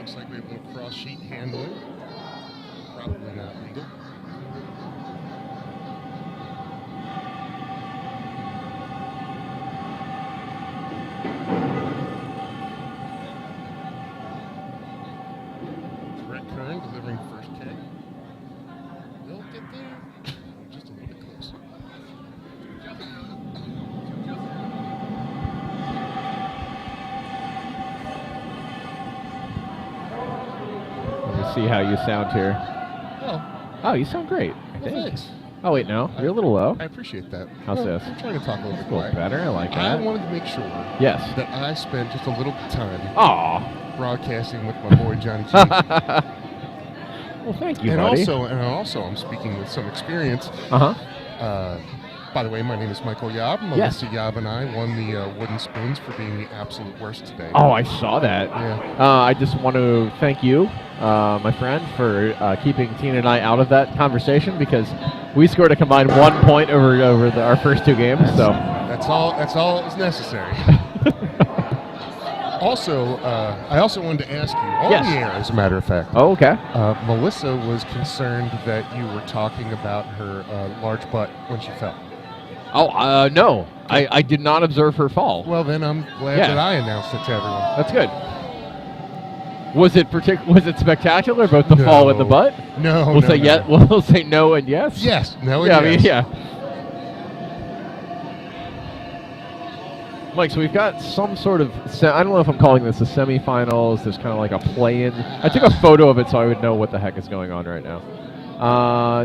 Looks like we have a little cross sheet handling. Probably not legal. Brett Kern delivering first keg. They'll get there. Just a little bit close. Let me see how you sound here. Oh, You sound great. I think. thanks. Oh, wait, no. You're a little low. I appreciate that. How's this? I'm trying to talk a little bit A little quiet. better. I like I that. wanted to make sure Yes. that I spent just a little time Aw. broadcasting with my boy Johnny G. Well, thank you, and buddy. also, I'm speaking with some experience. Uh-huh. By the way, my name is Michael Yob. Yes. Melissa Yob and I won the Wooden Spoons for being the absolute worst today. Oh, I saw that. Yeah. I just want to thank you, my friend, for keeping Tina and I out of that conversation because we scored a combined 1 point over our first 2 games. So That's all that was necessary. Also, I also wanted to ask you, on Yes. the air, as a matter of fact, Oh, okay. Melissa was concerned that you were talking about her large butt when she fell. Oh, no. I did not observe her fall. Well, then I'm glad Yeah. that I announced it to everyone. That's good. Was it spectacular, both the fall and the No. butt? No, We'll no, say no. yes. We'll say no and yes. Yes. No. Yeah, and I mean, yes. yeah. Mike, so we've got some sort of, I don't know if I'm calling this the semifinals. There's kind of like a play-in. I took a photo of it so I would know what the heck is going on right now.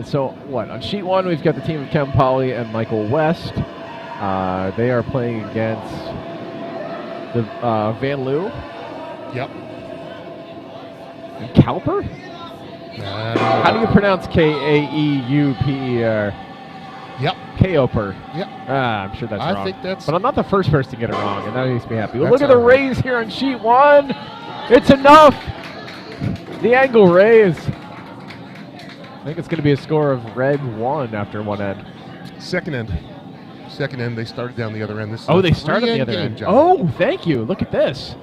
So, what? On sheet 1, we've got the team of Kevin Polly and Michael West. They are playing against the Van Loo Yep. and Cowper? How do you pronounce Kaeuper? Yep. Kaoper. Yep. I'm sure that's I wrong. think that's- But I'm not the first person to get it wrong, and that makes me happy. Well, That's look at the all right. raise here on sheet 1. It's enough. The angle raise. I think it's going to be a score of red 1 after one end. Second end. They started down the other end. This is They started on the other game, end. John. Oh, thank you. Look at this.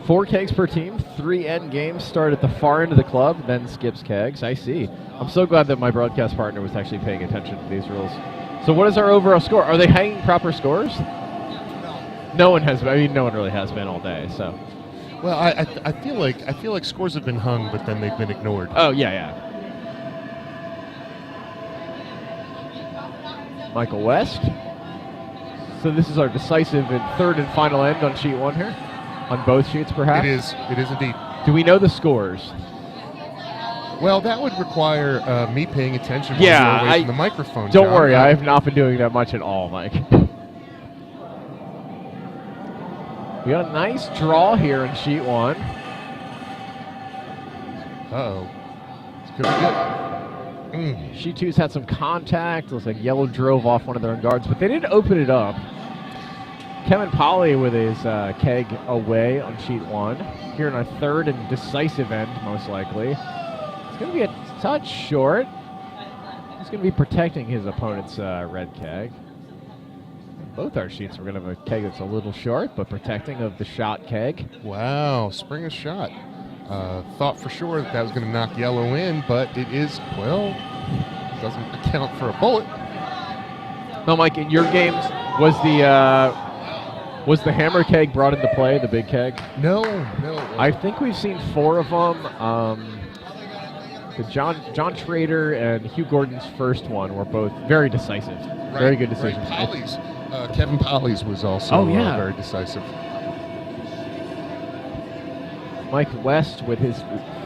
4 kegs per team. 3 end games start at the far end of the club, then skips kegs. I see. I'm so glad that my broadcast partner was actually paying attention to these rules. So what is our overall score? Are they hanging proper scores? No one has. I mean, no one really has been all day. So. Well, I feel like scores have been hung, but then they've been ignored. Oh yeah. Michael West. So this is our decisive and third and final end on sheet 1 here, on both sheets perhaps. It is indeed. Do we know the scores? Well, that would require me paying attention while Yeah, you're away from the microphone. Don't John. worry, I have not been doing that much at all, Mike. We got a nice draw here in sheet 1. Uh-oh. This could be good. Sheet 2's had some contact. Looks like Yellow drove off one of their own guards, but they didn't open it up. Kevin Polly with his keg away on sheet 1. Here in our third and decisive end, most likely. It's going to be a touch short. He's going to be protecting his opponent's red keg. Both our sheets, we're going to have a keg that's a little short, but protecting of the shot keg. Wow, Springer's shot. Thought for sure that was going to knock Yellow in, but it is, well, doesn't account for a bullet. No, Mike, in your games, was the hammer keg brought into play, the big keg? No. I think we've seen 4 of them. The John Trader and Hugh Gordon's first one were both very decisive. Very good decisions. Right. Polly's, Kevin Polly's was also very decisive. Mike West with his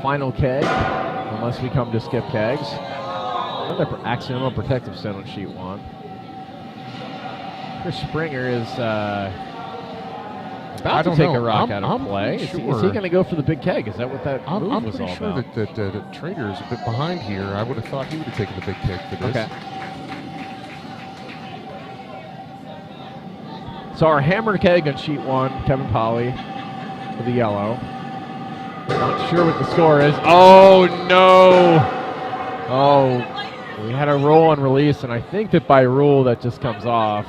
final keg, unless we come to skip kegs. Another accidental protective set on sheet 1. Chris Springer is about to take a rock out of play. Is he going to go for the big keg? Is that what that move was all about? I'm pretty sure that Trader is a bit behind here. I would have thought he would have taken the big keg for this. Okay. So our hammer keg on sheet 1, Kevin Polly with the yellow. Not sure what the score is. Oh, no. Oh, we had a roll on release, and I think that by rule that just comes off.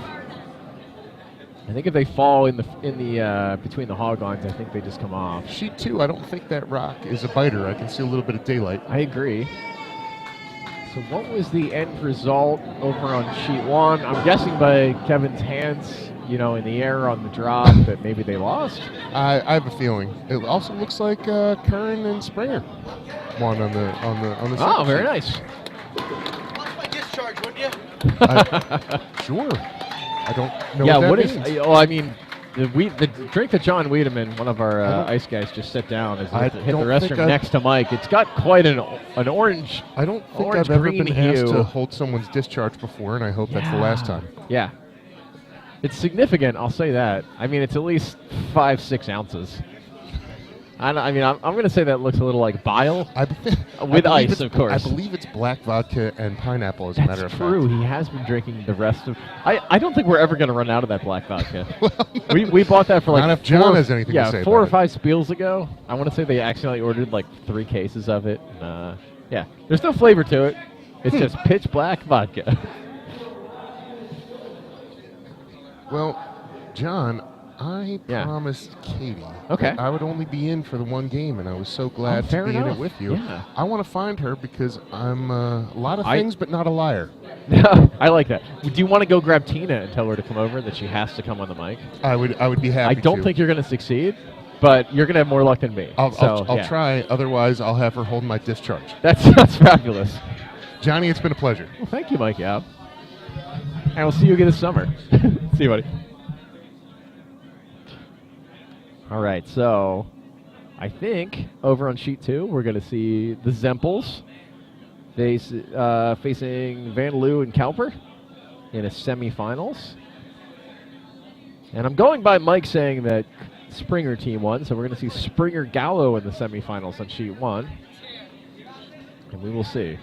I think if they fall in the between the hog lines, I think they just come off. Sheet 2, I don't think that rock is a biter. I can see a little bit of daylight. I agree. So what was the end result over on sheet 1? I'm guessing by Kevin's hands, in the air on the drop that maybe they lost. I have a feeling. It also looks like Curran and Springer won on the. Oh, very nice. Watch my discharge, wouldn't you? Sure. I don't know what that means. I mean, the drink that John Wiedemann, one of our ice guys, just set down as he hit the restroom next to Mike. It's got quite an orange. I don't think I've ever been asked to hold someone's discharge before, and I hope that's the last time. Yeah. It's significant, I'll say that. I mean, it's at least 5-6 ounces. I'm going to say that looks a little like bile with ice, of course. I believe it's black vodka and pineapple, as a matter of fact. That's true. He has been drinking the rest of. I don't think we're ever going to run out of that black vodka. we bought that for like. Not if John has anything to say 4 or about 5 spiels ago. I want to say they accidentally ordered like 3 cases of it. Yeah, there's no flavor to it. It's just pitch black vodka. Well, John, I promised Katie that I would only be in for the one game, and I was so glad to be in it with you. Yeah. I want to find her because I'm a lot of things, but not a liar. I like that. Do you want to go grab Tina and tell her to come over, that she has to come on the mic? I would be happy. I don't think you're going to succeed, but you're going to have more luck than me. I'll try. Otherwise, I'll have her hold my discharge. That's fabulous. Johnny, it's been a pleasure. Well, thank you, Mike Yap. And we'll see you again this summer. See you, buddy. All right, so I think over on sheet 2, we're going to see the Zempels facing Van Loo and Cowper in a semifinals. And I'm going by Mike saying that Springer team won, so we're going to see Springer Gallo in the semifinals on sheet 1. And we will see.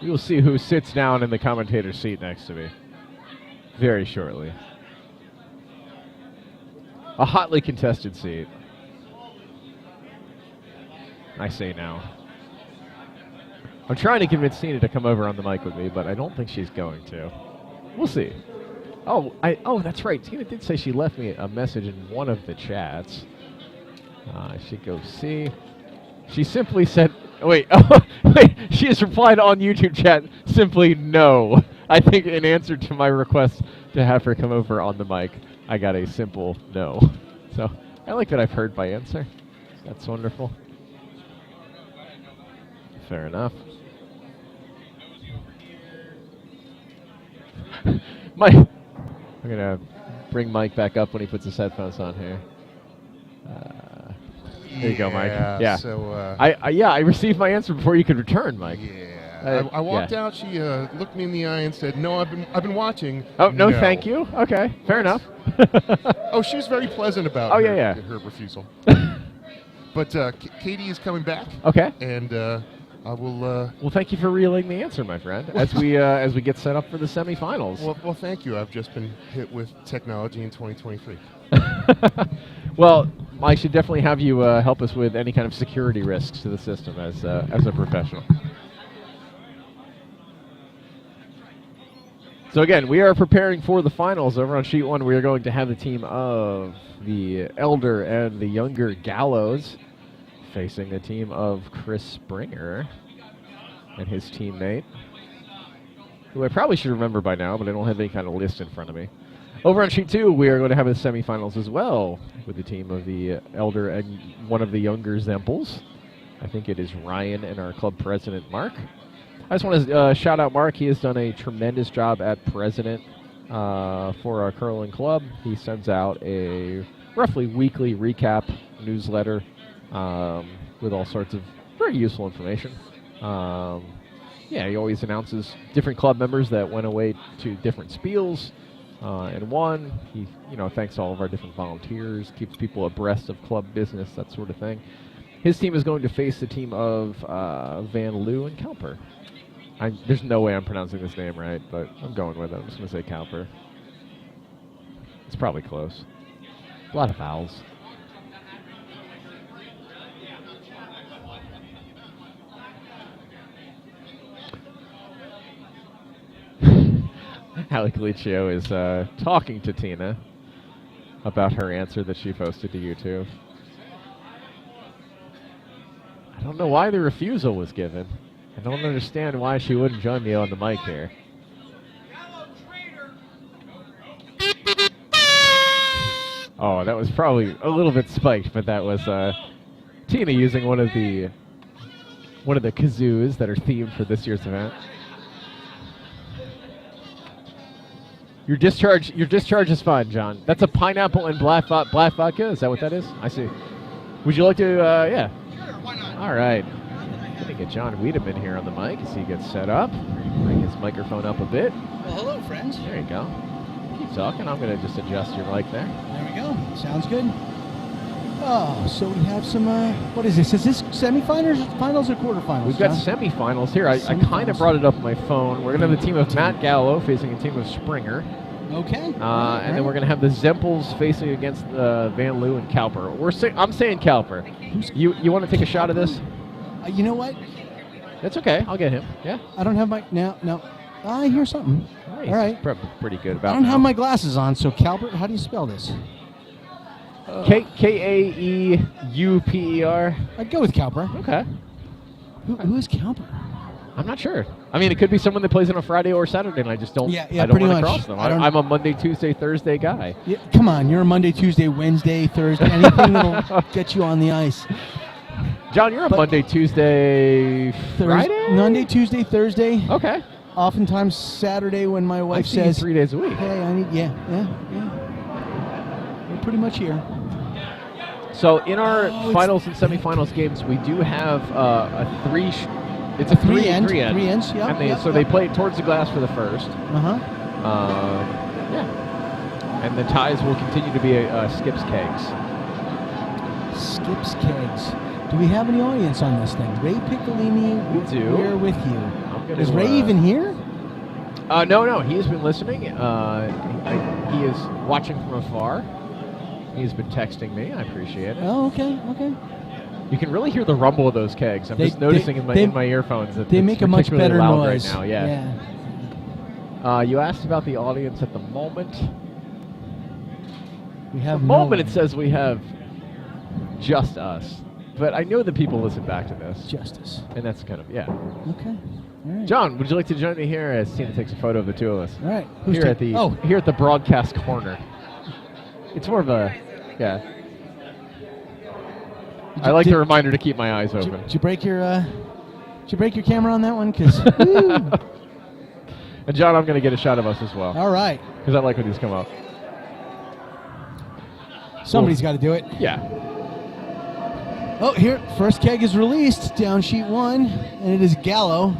We will see who sits down in the commentator's seat next to me very shortly. A hotly contested seat. I say now. I'm trying to convince Tina to come over on the mic with me, but I don't think she's going to. We'll see. Oh, that's right. Tina did say she left me a message in one of the chats. I should go see. She simply said, wait, she has replied on YouTube chat simply no. I think in answer to my request to have her come over on the mic, I got a simple no. So I like that I've heard my answer. That's wonderful. Fair enough. I'm going to bring Mike back up when he puts his headphones on here. There you go, Mike. Yeah. So, I received my answer before you could return, Mike. Yeah. I walked out. She looked me in the eye and said, "No, I've been watching." Oh no, thank you. Okay, fair enough. Oh, she was very pleasant about her refusal. But Katie is coming back. Okay. And I will. Well, thank you for relaying the answer, my friend. As we get set up for the semifinals. Well, thank you. I've just been hit with technology in 2023. Well, I should definitely have you help us with any kind of security risks to the system as a professional. So again, we are preparing for the finals. Over on sheet 1, we are going to have the team of the elder and the younger Gallows facing the team of Chris Springer and his teammate, who I probably should remember by now, but I don't have any kind of list in front of me. Over on sheet 2, we are going to have the semifinals as well with the team of the elder and one of the younger Zempels. I think it is Ryan and our club president, Mark. I just want to shout out Mark. He has done a tremendous job at president for our curling club. He sends out a roughly weekly recap newsletter with all sorts of very useful information. He always announces different club members that went away to different spiels and won. He, thanks all of our different volunteers, keeps people abreast of club business, that sort of thing. His team is going to face the team of Van Loo and Cowper. There's no way I'm pronouncing this name right, but I'm going with it. I'm just going to say Cowper. It's probably close. A lot of vowels. Allie Galicio is talking to Tina about her answer that she posted to YouTube. I don't know why the refusal was given. I don't understand why she wouldn't join me on the mic here. Oh, that was probably a little bit spiked, but that was Tina using one of the kazoos that are themed for this year's event. Your discharge is fine, John. That's a pineapple and black vodka. Is that what that is? I see. Would you like to? Yeah. Sure, why not? All right. Gonna get John Wiedemann here on the mic as he gets set up. Bring his microphone up a bit. Well, hello, friends. There you go. Keep talking. I'm gonna just adjust your mic there. There we go. Sounds good. Oh, so we have some, what is this? Is this semifinals or quarterfinals? We've got John? semifinals here. I kind of brought it up on my phone. We're going to have the team of Matt Gallo facing a team of Springer. Okay. And then we're going to have the Zempels facing against Van Loo and Cowper. I'm saying Cowper. You want to take a shot of this? You know what? That's okay. I'll get him. Yeah. I don't have my, no. I hear something. Nice. All right. Pretty good about I don't have my glasses on, so Calbert, how do you spell this? Kaeuper. I'd go with Cowper. Okay. Who is Cowper? I'm not sure. I mean, it could be someone that plays on a Friday or Saturday, and I just don't. Yeah, I don't pretty want to much. cross them. I'm a Monday, Tuesday, Thursday guy. Yeah, come on, you're a Monday, Tuesday, Wednesday, Thursday, anything that'll get you on the ice. John, you're a Monday, Tuesday, Friday? Monday, Tuesday, Thursday. Okay. Oftentimes Saturday when my wife see you says 3 days a week. Hey, I need yeah. We're pretty much here. So in our finals and semifinals games, we do have it's a three end. Three ends, yeah. And they play towards the glass for the first. Yeah. And the ties will continue to be Skips Kegs. Skips Kegs. Do we have any audience on this thing? Ray Piccolini, we do. We're with you. Is Ray even here? No. He has been listening. He is watching from afar. He's been texting me. I appreciate it. Oh, okay. You can really hear the rumble of those kegs. I'm just noticing in my earphones that they make a much better loud noise right now. Yeah. You asked about the audience at the moment. We have at the moment. It says we have just us, but I know that people listen back to this. Justice. And that's kind of Okay. All right. John, would you like to join me here as Tina takes a photo of the two of us? All right. Here at the broadcast corner. It's more of a, I like the reminder to keep my eyes open. Did you break your camera on that one? Cause and John, I'm going to get a shot of us as well. All right. Because I like when these come up. Somebody's got to do it. Yeah. Oh, here, first keg is released down sheet 1, and it is Gallo.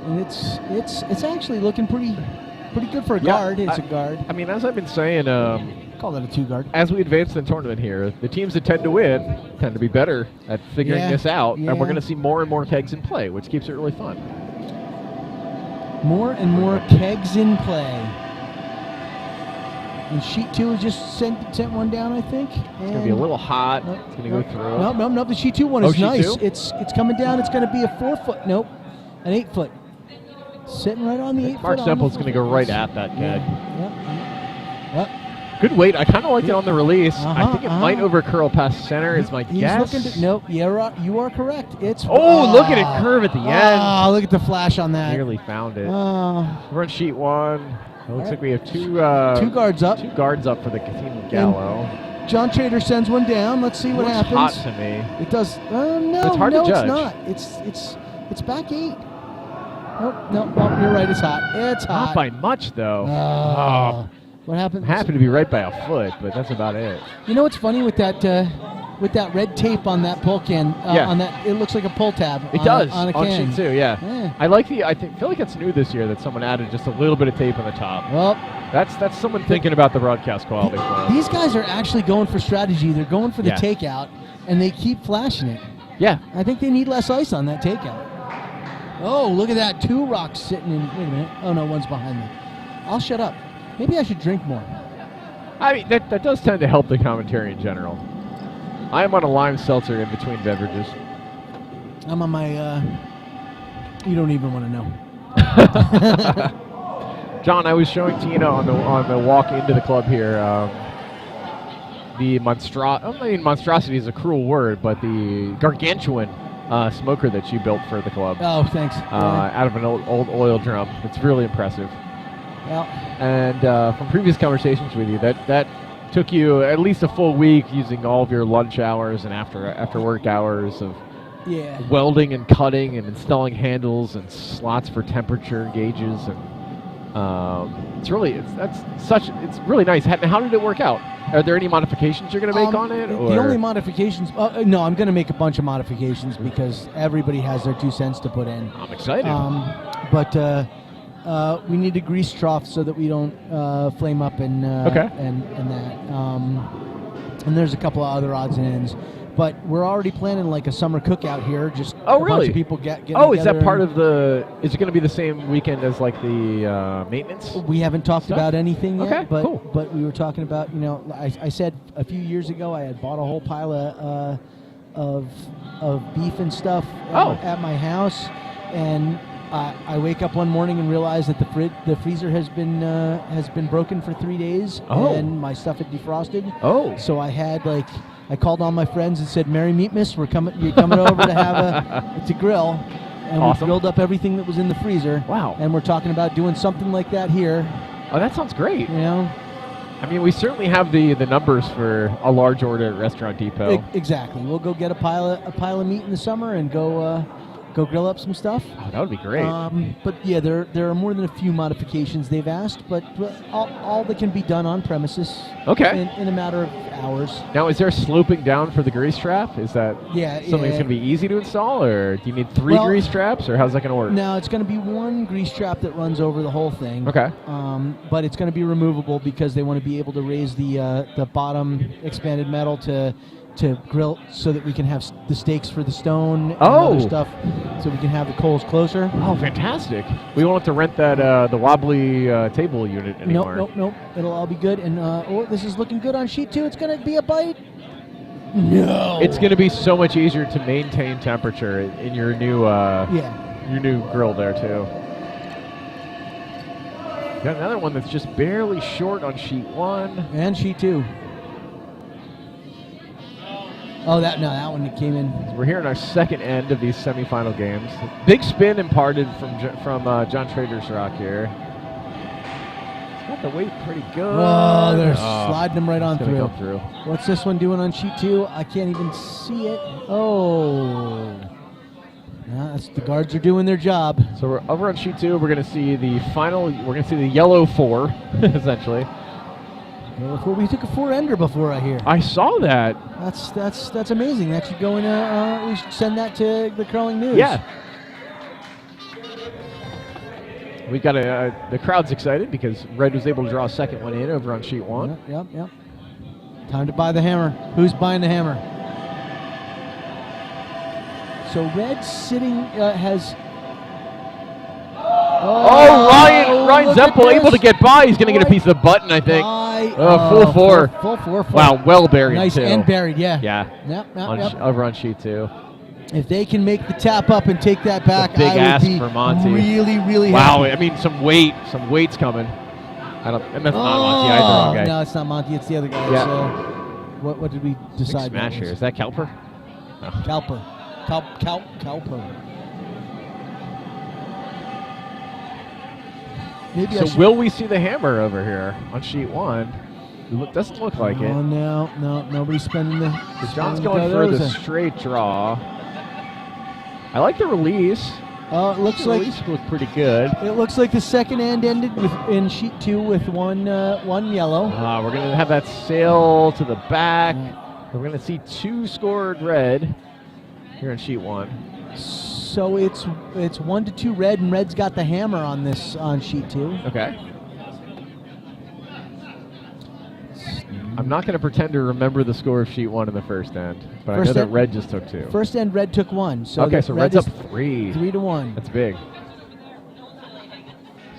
And it's actually looking pretty good for a guard. It's a guard. I mean, as I've been saying, call that a 2-guard. As we advance in the tournament here, the teams that tend to win tend to be better at figuring this out, and we're going to see more and more kegs in play, which keeps it really fun. More and more kegs in play. And sheet 2 has just sent one down, I think. It's going to be a little hot. It's going to go through. Nope. The sheet 2 one is nice. Two? It's coming down. It's going to be a 4-foot. Nope, an 8-foot. Sitting right on the 8-foot. Mark Semple's going to go right at that keg. Yep. Good weight. I kind of liked it on the release. I think it might overcurl past center is my guess. Nope, you are correct. It's look at it curve at the end. Oh, look at the flash on that. Nearly found it. We're on sheet 1. It looks like we have two guards up. 2 guards up for the team of Gallo. And John Trader sends one down. Let's see what happens. Hot to me. It does. No, it's hard to judge. It's not. It's back 8. Nope. You're right. It's hot. It's hot. Not by much though. What happened? Happened to be right by a foot, but that's about it. You know what's funny with that red tape on that pull can? On that, it looks like a pull tab. It does on a can. sheet 2. Yeah. I like I feel like it's new this year that someone added just a little bit of tape on the top. Well, that's someone thinking about the broadcast quality. These guys are actually going for strategy. They're going for the takeout, and they keep flashing it. Yeah. I think they need less ice on that takeout. Oh, look at that. 2 rocks sitting in. Wait a minute. Oh, no, one's behind me. I'll shut up. Maybe I should drink more. I mean, that does tend to help the commentary in general. I am on a lime seltzer in between beverages. I'm on my, you don't even want to know. John, I was showing Tina on the walk into the club here. The monstrosity is a cruel word, but the gargantuan smoker that you built for the club. Oh, thanks. Out of an old oil drum. It's really impressive. Well, and from previous conversations with you, that took you at least a full week using all of your lunch hours and after work hours of welding and cutting and installing handles and slots for temperature gauges, and it's really nice. How did it work out? Are there any modifications you're going to make on it? Or? The only modifications, no, I'm going to make a bunch of modifications because everybody has their 2 cents to put in. I'm excited. But we need a grease trough so that we don't flame up and that. And there's a couple of other odds and ends. But we're already planning like a summer cookout here. Just a bunch of people getting together. Is that part of the? Is it going to be the same weekend as like the maintenance? We haven't talked about anything yet. Okay, but cool. But we were talking about, I said a few years ago I had bought a whole pile of beef and stuff at my house, and I wake up one morning and realize that the freezer has been broken for 3 days, and my stuff had defrosted. So I called all my friends and said, "Merry Meatmas, you're coming over to have to grill," and we grilled up everything that was in the freezer. Wow! And we're talking about doing something like that here. Oh, that sounds great. I mean, we certainly have the numbers for a large order at Restaurant Depot. Exactly. We'll go get a pile of meat in the summer and go grill up some stuff. Oh, that would be great. But yeah, there are more than a few modifications they've asked, but all that can be done on premises. Okay. In a matter of hours. Now, is there sloping down for the grease trap? Is that something that's going to be easy to install, or do you need 3 grease traps, or how's that going to work? No, it's going to be 1 grease trap that runs over the whole thing. Okay. But it's going to be removable because they want to be able to raise the bottom expanded metal to grill so that we can have the stakes for the stone and other stuff, so we can have the coals closer. Oh, fantastic. We won't have to rent that the wobbly table unit anymore. Nope. It'll all be good. And this is looking good on sheet 2. It's going to be a bite. No. It's going to be so much easier to maintain temperature in your new your new grill there, too. Got another one that's just barely short on sheet 1. And sheet 2. Oh, that one came in. We're here in our second end of these semifinal games. Big spin imparted from John Trader's rock here. He's got the weight pretty good. Oh, they're sliding them right on through. Come through. What's this one doing on sheet 2? I can't even see it. Oh. The guards are doing their job. So we're over on sheet 2. We're going to see the final. We're going to see the yellow 4, essentially. We took a 4-ender before, I hear. I saw that. That's amazing. That should go in. We should send that to the Curling News. Yeah. We got the crowd's excited because Red was able to draw a second one in over on sheet 1. Yep. Time to buy the hammer. Who's buying the hammer? So Red sitting has. Ryan Zempel able to get by. He's going to get a piece of the button, I think. Full 4. Full 4. Wow, well buried, nice too. and buried, yeah. Yeah. Yep. Over on sheet 2. If they can make the tap up and take that back, big ask would be for Monty. Really, really happy. happy. I mean, some weight's coming. And that's not Monty either, wrong guy. No, it's not Monty. It's the other guy. Yeah. So what did we decide? Big smash here. Is that Kelper? No. Kelper. Kelper. Will we see the hammer over here on sheet 1? It doesn't look like it. Oh, no. Nobody's spending the... John's going for the straight draw. I like the release. Oh, it looks like... The release looked pretty good. It looks like the second end ended in sheet 2 with one yellow. We're going to have that sail to the back. We're going to see 2 scored red here on sheet 1. So it's 1-2 Red, and Red's got the hammer on sheet 2. Okay. I'm not going to pretend to remember the score of sheet 1 in the first end, but I know that Red just took 2. First end, Red took 1. So so Red's up 3. 3-1. That's big.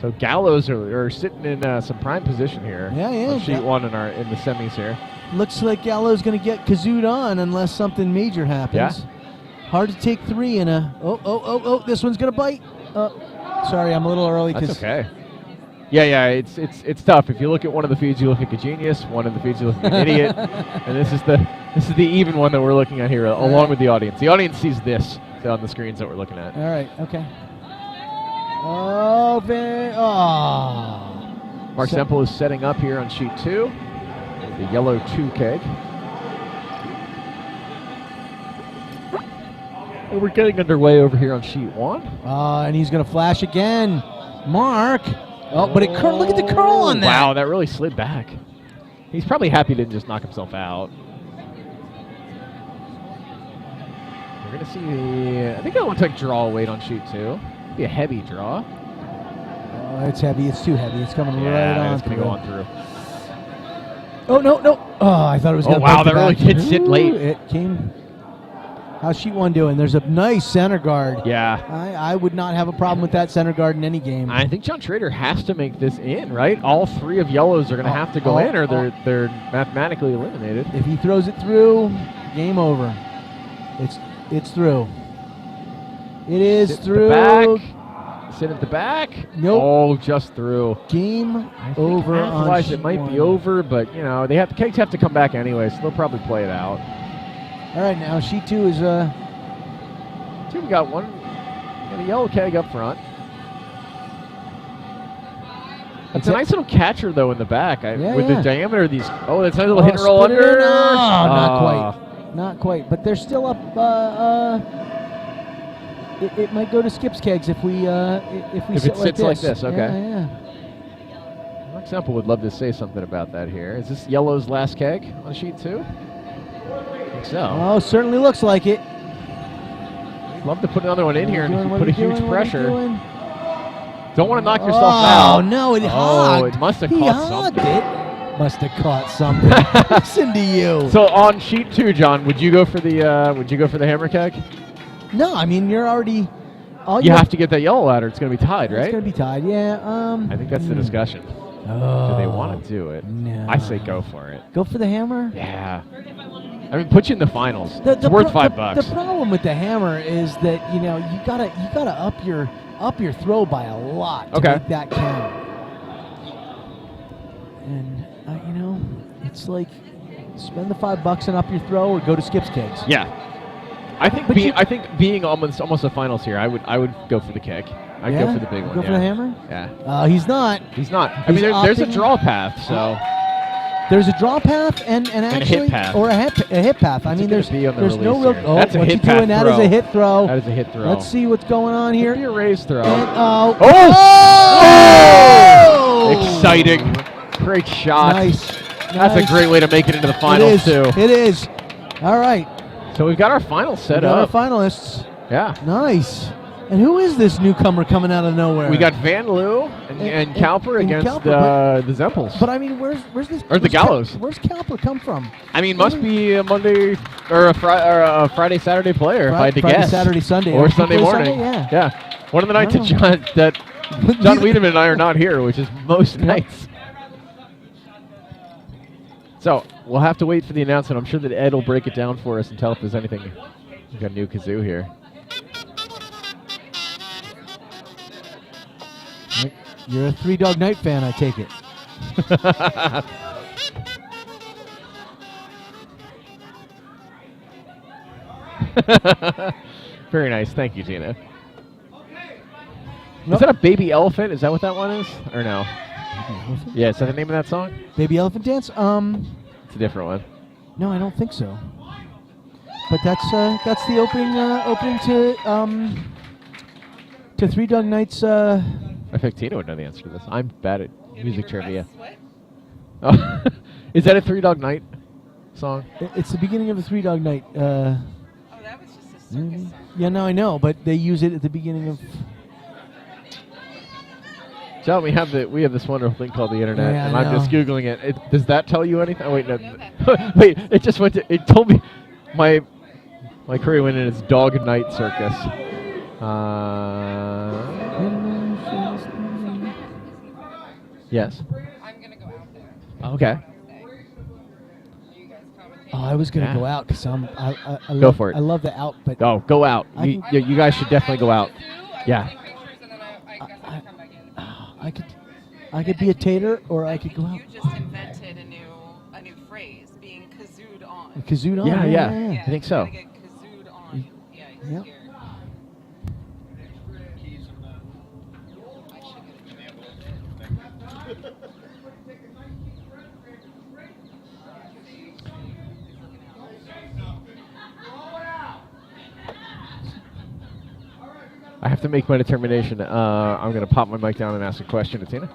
So Gallows are sitting in some prime position here. Yeah. On sheet 1 in the semis here. Looks like Gallows going to get kazooed on unless something major happens. Yeah. Hard to take 3 in a... Oh, this one's going to bite. Sorry, I'm a little early. That's okay. Yeah. It's tough. If you look at one of the feeds, you look like a genius. One of the feeds, you look like an idiot. And this is the even one that we're looking at here, along with the audience. The audience sees this on the screens that we're looking at. All right. Okay. Oh, Mark Semple is setting up here on sheet 2. The yellow 2 keg. And we're getting underway over here on sheet 1. And he's going to flash again. Mark. Oh, but look at the curl on that. Wow, that really slid back. He's probably happy he didn't just knock himself out. We're going to see, I think it looks like draw weight on sheet 2. Be a heavy draw. Oh, it's heavy. It's too heavy. It's coming right on. It's going to go on through. Oh, no. Oh, I thought it was going to wow, that really did sit late. It came. How's sheet 1 doing? There's a nice center guard. Yeah. I would not have a problem with that center guard in any game. I think John Schrader has to make this in, right? All 3 of yellows are going to have to go in, or they're mathematically eliminated. If he throws it through, game over. It's through. It is through. Sit at the back. Nope. Oh, just through. Game over. Otherwise, it might be over, but the kegs have to come back anyway, so they'll probably play it out. All right, now sheet 2 is we got one and a yellow keg up front. It's a nice little catcher though in the back with the diameter of these. Oh, that's a nice little hit and roll under. Not quite. But they're still up. It might go to Skip's kegs if it sits like this. Okay. Yeah. Mark Semple would love to say something about that here. Is this yellow's last keg on sheet 2? So. Oh, certainly looks like it. Love to put another one in here and put a huge pressure. Don't want to knock yourself out. Oh no, it hogged. Oh, it must have caught something. Must have caught something. Listen to you. So on sheet 2, John, would you go for the hammer keg? No, I mean you're already. You have to get that yellow ladder. It's going to be tied, right? It's going to be tied. Yeah. I think that's the discussion. Do they want to do it? No. I say go for it. Go for the hammer? Yeah. I mean, put you in the finals. It's worth $5. The problem with the hammer is that you gotta up your throw by a lot to make that count. And it's like spend the $5 and up your throw, or go to Skip's kegs. Yeah. I think being almost a finals here, I would go for the keg. I'd go for the big one. Go for the hammer? Yeah. He's not. I mean, there's a draw path, so. There's a draw path and actually, a hit path. or a hit path. I mean, there's no real. Here. That's a hit path. That is a hit throw. That is a hit throw. Let's see what's going on here. Could be a raised throw. And, Exciting! Great shot. Nice. That's a great way to make it into the finals too. It is. All right. So we've got our finals set up. Our finalists. Yeah. Nice. And who is this newcomer coming out of nowhere? We got Van Loo and Cowper against the Zempels. But I mean, where's this? Or the Gallows. Where's Cowper come from? I mean, must be a Monday or a Friday, Saturday player, if I had to guess. Saturday, Sunday, or Sunday morning. Sunday, yeah. One of the nights that John Wiedemann and I are not here, which is most nights. So we'll have to wait for the announcement. I'm sure that Ed will break it down for us and tell if there's anything. We got a new kazoo here. You're a Three Dog Night fan, I take it. Very nice. Thank you, Gina. Is that a baby elephant? Is that what that one is? Or no? Yeah, is that the name of that song? Baby Elephant Dance? It's a different one. No, I don't think so. But that's the opening to Three Dog Night's. I think Tina would know the answer to this. I'm bad at music trivia. Oh, is that a Three Dog Night song? It's the beginning of a Three Dog Night. That was just a circus song. Yeah, no, I know, but they use it at the beginning of. John, we have this wonderful thing called the internet, yeah, and I'm just googling it. Does that tell you anything? Oh, wait, no. Okay. Wait, it just went to. It told me my career went in its Dog Night Circus. Yes. I'm gonna go out there. Okay. Oh, I was gonna go out because I Go love, for it. I love the out, but Oh, go out. You guys should definitely go out. Yeah. I guess I can come back in. I could. I could be a tater, or I could go out. You just invented a new phrase, being kazooed on. Kazooed on? Yeah. I think so. Get kazooed on. Yeah, he's Yep. here. I have to make my determination. I'm going to pop my mic down and ask a question to Tina.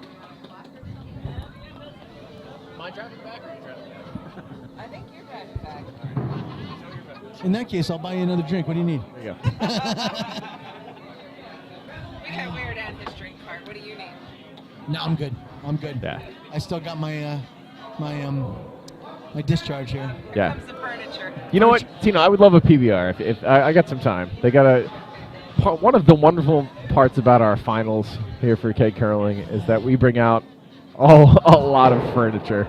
Am I driving back or are you driving back? I think you're back. In that case, I'll buy you another drink. What do you need? There you go. We can wear down his drink cart. What do you need? No, I'm good. I'm good. Yeah. I still got my my discharge here. Yeah. Comes the furniture. You know what, Tina? I would love a PBR if I got some time. They got a. One of the wonderful parts about our finals here for keg curling is that we bring out a lot of furniture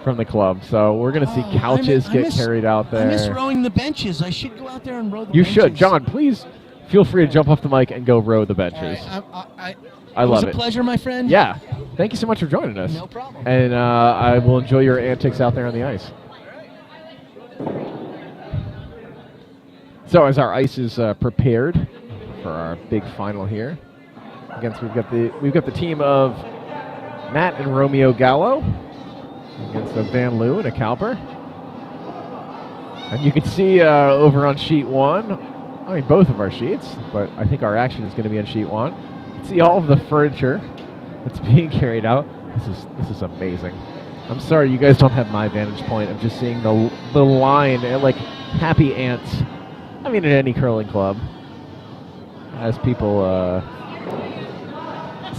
from the club. So we're going to see couches get carried out there. I miss rowing the benches. I should go out there and row the You benches. should. John, please feel free to jump off the mic and go row the benches. I love it. Was a pleasure, my friend. Yeah. Thank you so much for joining us. No problem. And I will enjoy your antics out there on the ice. So as our ice is prepared for our big final here, against we've got the team of Matt and Romeo Gallo against a Van Loo and a Cowper. And you can see over on sheet 1, I mean both of our sheets, but I think our action is going to be on sheet 1. You can see all of the furniture that's being carried out. This is amazing. I'm sorry you guys don't have my vantage point. I'm just seeing the line like happy ants. I mean, at any curling club, as people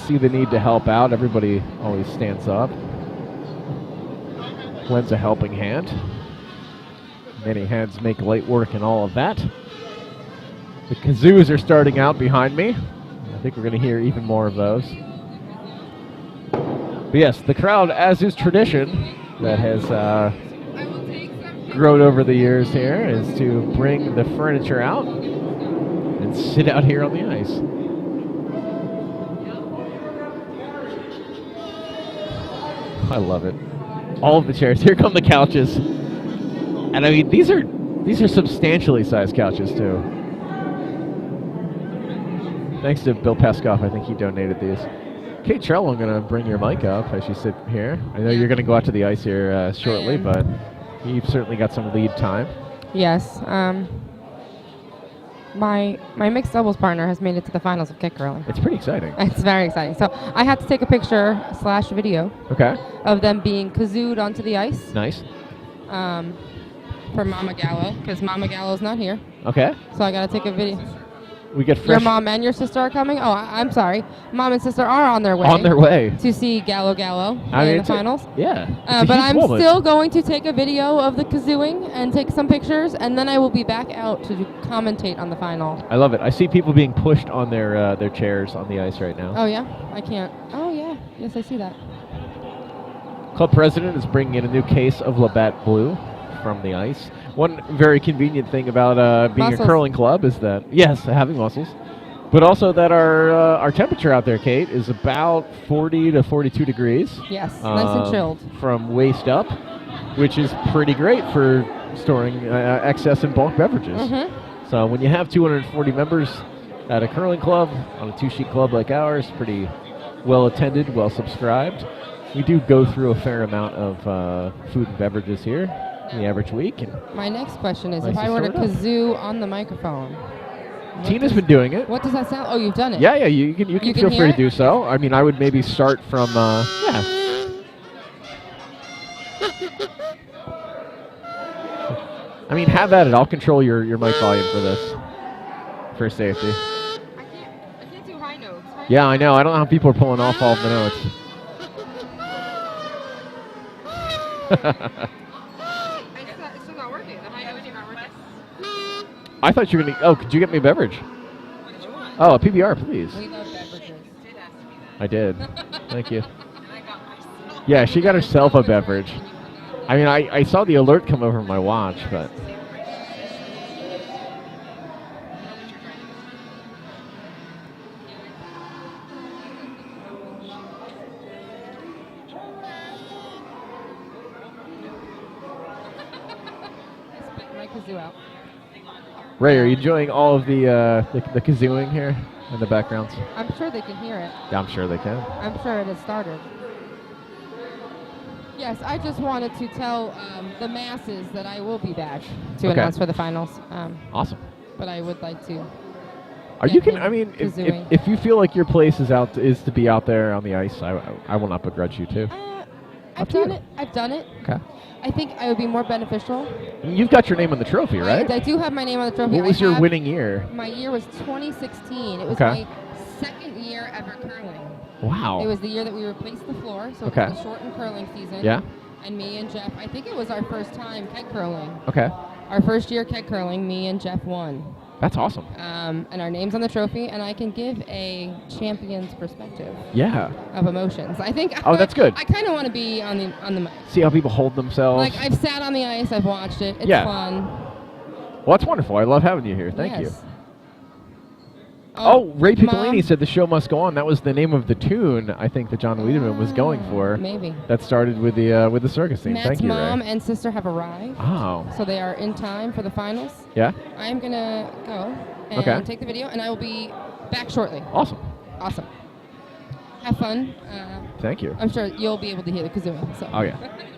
see the need to help out, everybody always stands up, lends a helping hand. Many hands make light work and all of that. The kazoos are starting out behind me. I think we're going to hear even more of those. But yes, the crowd, as is tradition, that has grown over the years here, is to bring the furniture out and sit out here on the ice. I love it. All of the chairs. Here come the couches. And I mean, these are substantially sized couches too. Thanks to Bill Peskoff, I think he donated these. Kate Trell, I'm going to bring your mic up as you sit here. I know you're going to go out to the ice here shortly, but you've certainly got some lead time. Yes. My mixed doubles partner has made it to the finals of keg curling. It's pretty exciting. It's very exciting. So I had to take a picture / video of them being kazooed onto the ice. Nice. For Mama Gallo, because Mama Gallo's not here. Okay. So I got to take a video. We get fresh. Your mom and your sister are coming? Oh, I'm sorry. Mom and sister are on their way. On their way. To see Gallo in the finals. Yeah. But I'm still going to take a video of the kazooing and take some pictures, and then I will be back out to commentate on the final. I love it. I see people being pushed on their chairs on the ice right now. Oh, yeah? I can't. Oh, yeah. Yes, I see that. Club president is bringing in a new case of Labatt Blue from the ice. One very convenient thing about being muscles. A curling club is that, yes, having muscles, but also that our temperature out there, Kate, is about 40 to 42 degrees. Yes, nice and chilled. From waist up, which is pretty great for storing excess and bulk beverages. Mm-hmm. So when you have 240 members at a curling club, on a two-sheet club like ours, pretty well attended, well subscribed, we do go through a fair amount of food and beverages here in the average week. And my next question is, if I were to kazoo on the microphone. Tina's been doing it. What does that sound? Oh, you've done it. Yeah, you can feel free to do so. I mean, I would maybe start from yeah. I mean, have at it. I'll control your mic volume for this, for safety. I can't do high notes. Yeah, I know. I don't know how people are pulling off all of the notes. It's still not working. The high notes are not working. I thought you were going to... Oh, could you get me a beverage? What did you want? Oh, a PBR, please. We love beverages. I did. Thank you. Yeah, she got herself a beverage. I mean, I saw the alert come over my watch, but... kazoo out. Ray, are you enjoying all of the kazooing here in the backgrounds? I'm sure they can hear it. Yeah, I'm sure they can. I'm sure it has started. Yes, I just wanted to tell the masses that I will be back to announce for the finals. Awesome. But I would like to. Are you can? I mean, if you feel like your place is to be out there on the ice, I will not begrudge you too. I've done it. I've done it. Okay. I think I would be more beneficial. You've got your name on the trophy, right? I do have my name on the trophy. What was your winning year? My year was 2016. It was my second year ever curling. Wow. It was the year that we replaced the floor, so it was a shortened curling season. Yeah. And me and Jeff, I think it was our first time keg curling. Okay. Our first year keg curling, me and Jeff won. That's awesome. And our name's on the trophy, and I can give a champion's perspective. Yeah. Of emotions. I think. Oh, that's good. I kind of want to be on the mic. See how people hold themselves. Like I've sat on the ice, I've watched it. It's fun. Well, that's wonderful. I love having you here. Thank you. Oh, Ray Piccolini said the show must go on. That was the name of the tune I think that John Wiedemann was going for. Maybe. That started with the circus theme. Matt's Thank you, mom Ray. and sister have arrived. Oh. So they are in time for the finals. Yeah? I'm going to go and take the video, and I will be back shortly. Awesome. Awesome. Have fun. Thank you. I'm sure you'll be able to hear the kazoo. So. Oh, yeah.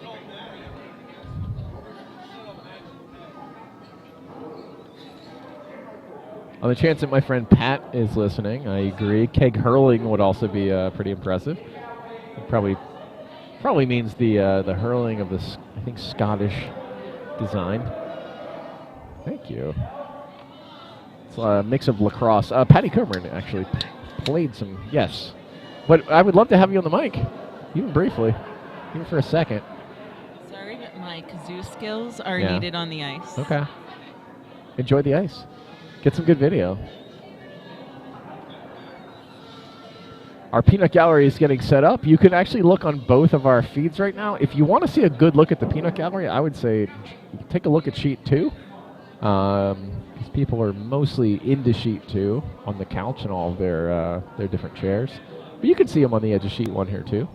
On the chance that my friend Pat is listening, I agree. Keg hurling would also be pretty impressive. It probably means the hurling of this, I think, Scottish design. Thank you. It's a mix of lacrosse. Patty Coburn actually played some, yes. But I would love to have you on the mic, even briefly, even for a second. Sorry, but my kazoo skills are needed on the ice. Okay. Enjoy the ice. Get some good video. Our peanut gallery is getting set up. You can actually look on both of our feeds right now. If you want to see a good look at the peanut gallery, I would say take a look at sheet 2. Because people are mostly into sheet 2 on the couch and all of their different chairs. But you can see them on the edge of sheet 1 here too.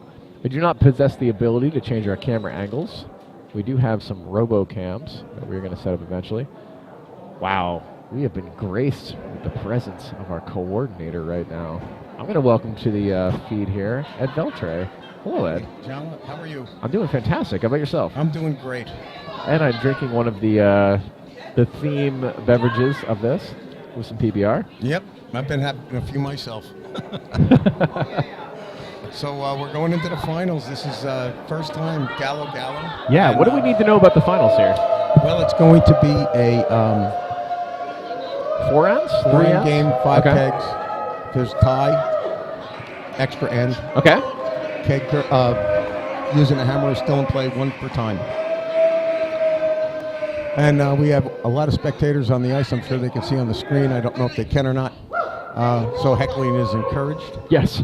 We do not possess the ability to change our camera angles. We do have some RoboCams that we're going to set up eventually. Wow. We have been graced with the presence of our coordinator right now. I'm going to welcome to the feed here Ed Beltre. Hello, Ed. John, how are you? I'm doing fantastic. How about yourself? I'm doing great. And I'm drinking one of the theme beverages of this with some PBR. Yep, I've been having a few myself. So we're going into the finals. This is first time Gallo. Yeah, and, what do we need to know about the finals here? Well, it's going to be a 4 ounce? 3 4 ounce? game, 5 kegs. There's tie, extra end. Okay. Keg using a hammer is still in play, 1 per time. And we have a lot of spectators on the ice. I'm sure they can see on the screen. I don't know if they can or not. So heckling is encouraged. Yes.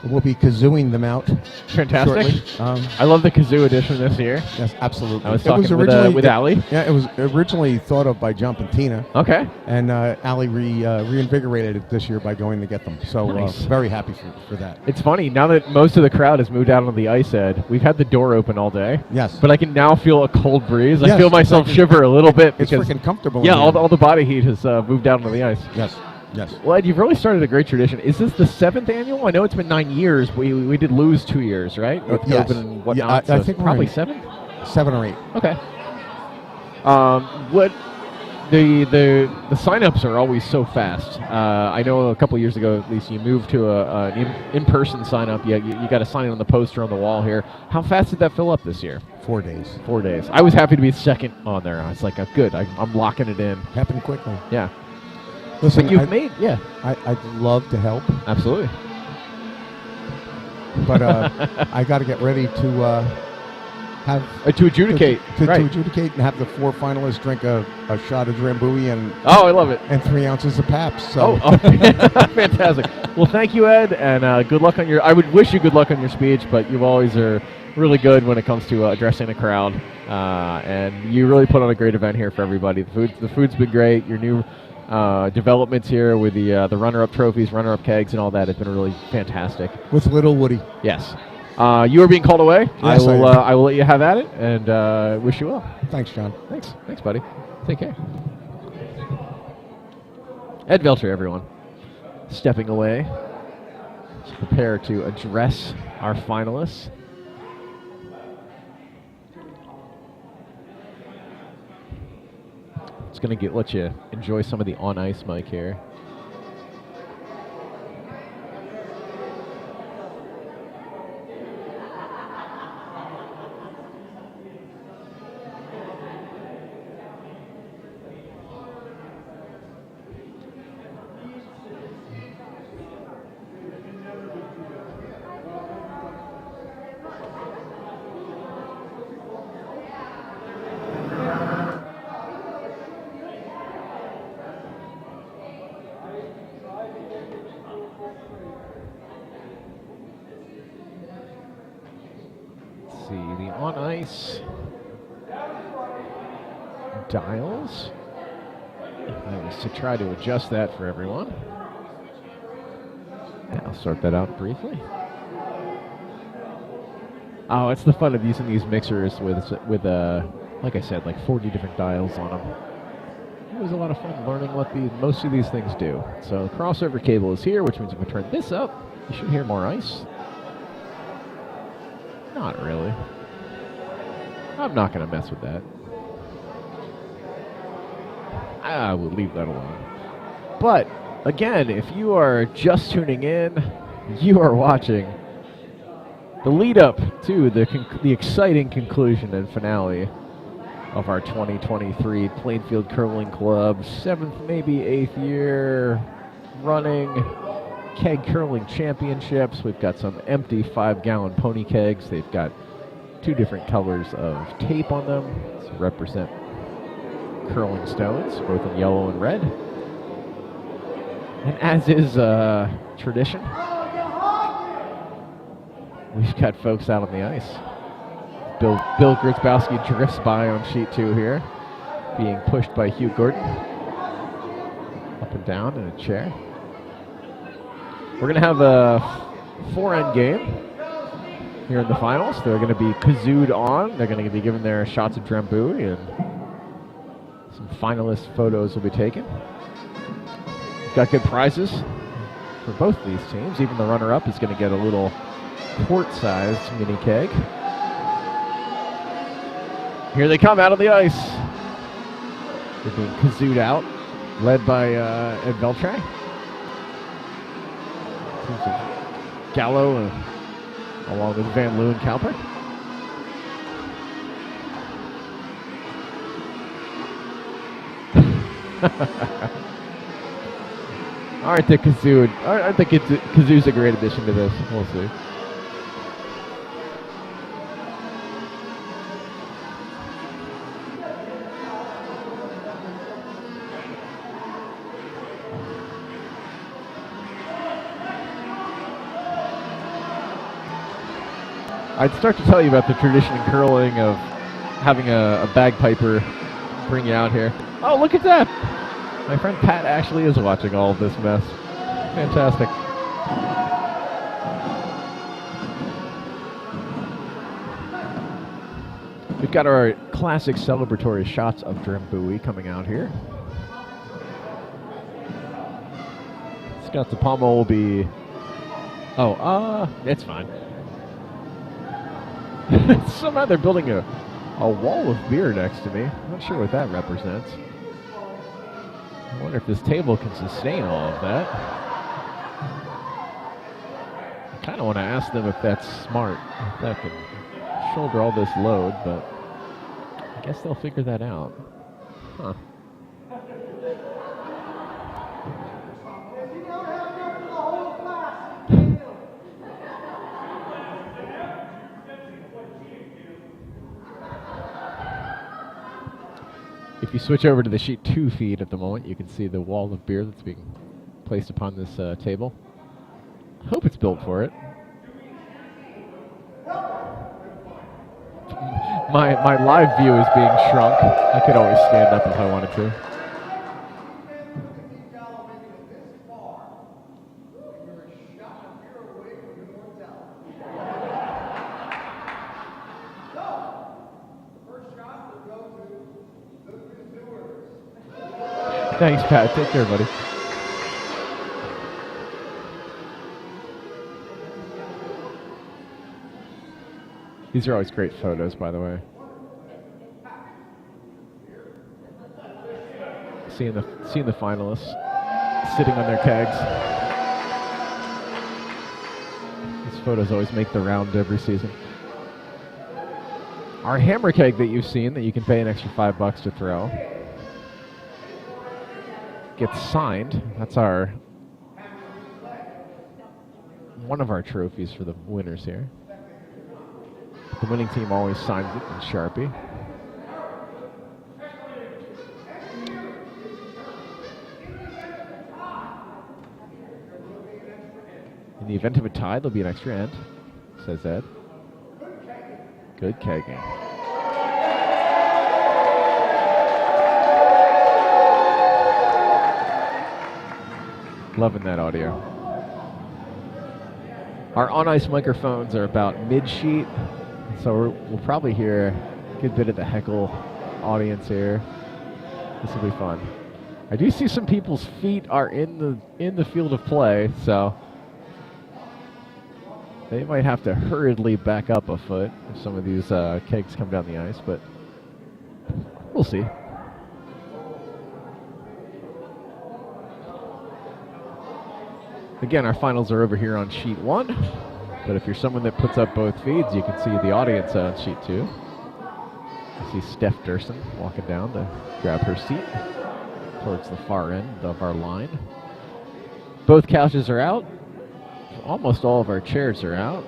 We'll be kazooing them out. Fantastic. Shortly. I love the kazoo edition this year. Yes, absolutely. I was talking with Allie. Yeah, it was originally thought of by Jump and Tina. Okay. And Allie reinvigorated it this year by going to get them. So nice. Very happy for that. It's funny, now that most of the crowd has moved out on the ice, Ed, we've had the door open all day. Yes. But I can now feel a cold breeze. Yes, I feel myself shiver a little bit. It's because freaking comfortable. Yeah, all the body heat has moved out onto the ice. Yes. Yes. Well, Ed, you've really started a great tradition. Is this the 7th annual? I know it's been 9 years, but we did lose 2 years, right? With yes. COVID and whatnot. I think probably we're 7? 7 or 8. Okay. What the sign-ups are always so fast. I know a couple years ago, at least, you moved to an in-person sign-up. You got to sign in on the poster on the wall here. How fast did that fill up this year? 4 days. 4 days. I was happy to be second on there. I was like, good. I'm locking it in. Happened quickly. Yeah. Listen, but I'd love to help. Absolutely. But I got to get ready to have to adjudicate. To adjudicate and have the 4 finalists drink a shot of Drambuie and I love it. And 3 ounces of Pabst. So. Fantastic. Well, thank you, Ed, and good luck on your. I would wish you good luck on your speech, but you always are really good when it comes to addressing the crowd, and you really put on a great event here for everybody. The food's been great. Your new developments here with the runner-up trophies, runner-up kegs, and all that has been really fantastic. With little Woody. Yes. You are being called away. Yes, I will let you have at it, and wish you well. Thanks, John. Thanks, buddy. Take care. Ed Velter, everyone. Stepping away to prepare to address our finalists. It's going to let you enjoy some of the on-ice mic here. Dials. That was to try to adjust that for everyone. Yeah, I'll sort that out briefly. Oh, it's the fun of using these mixers with like I said, like 40 different dials on them. It was a lot of fun learning what most of these things do. So the crossover cable is here, which means if we turn this up, you should hear more ice. Not really. I'm not going to mess with that. I will leave that alone. But, again, if you are just tuning in, you are watching the lead-up to the exciting conclusion and finale of our 2023 Plainfield Curling Club 7th, maybe 8th year running keg curling championships. We've got some empty 5-gallon pony kegs. They've got 2 different colors of tape on them to represent curling stones, both in yellow and red. And as is tradition, we've got folks out on the ice. Bill Grzyzbowski drifts by on sheet 2 here, being pushed by Hugh Gordon. Up and down in a chair. We're going to have a 4-end game here in the finals. They're going to be kazooed on. They're going to be given their shots of Drambuie, and some finalist photos will be taken. We've got good prizes for both of these teams. Even the runner-up is going to get a little quart-sized mini keg. Here they come out on the ice. They're being kazooed out, led by Ed Veltre. Gallo along with Van Leeuwen Cowper. Aren't the kazoo? I think kazoo's a great addition to this. We'll see. I'd start to tell you about the tradition in curling of having a bagpiper bring you out here. Oh, look at that! My friend Pat actually is watching all of this mess. Fantastic. We've got our classic celebratory shots of Drambuie coming out here. Scott DePalma will be... Oh, it's fine. Somehow they're building a wall of beer next to me. I'm not sure what that represents. I wonder if this table can sustain all of that. I kind of want to ask them if that's smart, if that can shoulder all this load, but I guess they'll figure that out. Huh. If you switch over to the sheet 2 feed at the moment, you can see the wall of beer that's being placed upon this table. I hope it's built for it. My live view is being shrunk. I could always stand up if I wanted to. Thanks, Pat. Take care, buddy. These are always great photos, by the way. Seeing the finalists sitting on their kegs. These photos always make the round every season. Our hammer keg that you've seen, that you can pay an extra $5 to throw, gets signed. That's one of our trophies for the winners here. The winning team always signs it in Sharpie. In the event of a tie, there'll be an extra end, says Ed. Good kegging. Loving that audio. Our on-ice microphones are about mid-sheet, so we'll probably hear a good bit of the heckle audience here. This will be fun. I do see some people's feet are in the field of play, so they might have to hurriedly back up a foot if some of these kegs come down the ice, but we'll see. Again, our finals are over here on sheet 1, but if you're someone that puts up both feeds, you can see the audience on sheet 2. I see Steph Durson walking down to grab her seat towards the far end of our line. Both couches are out. Almost all of our chairs are out.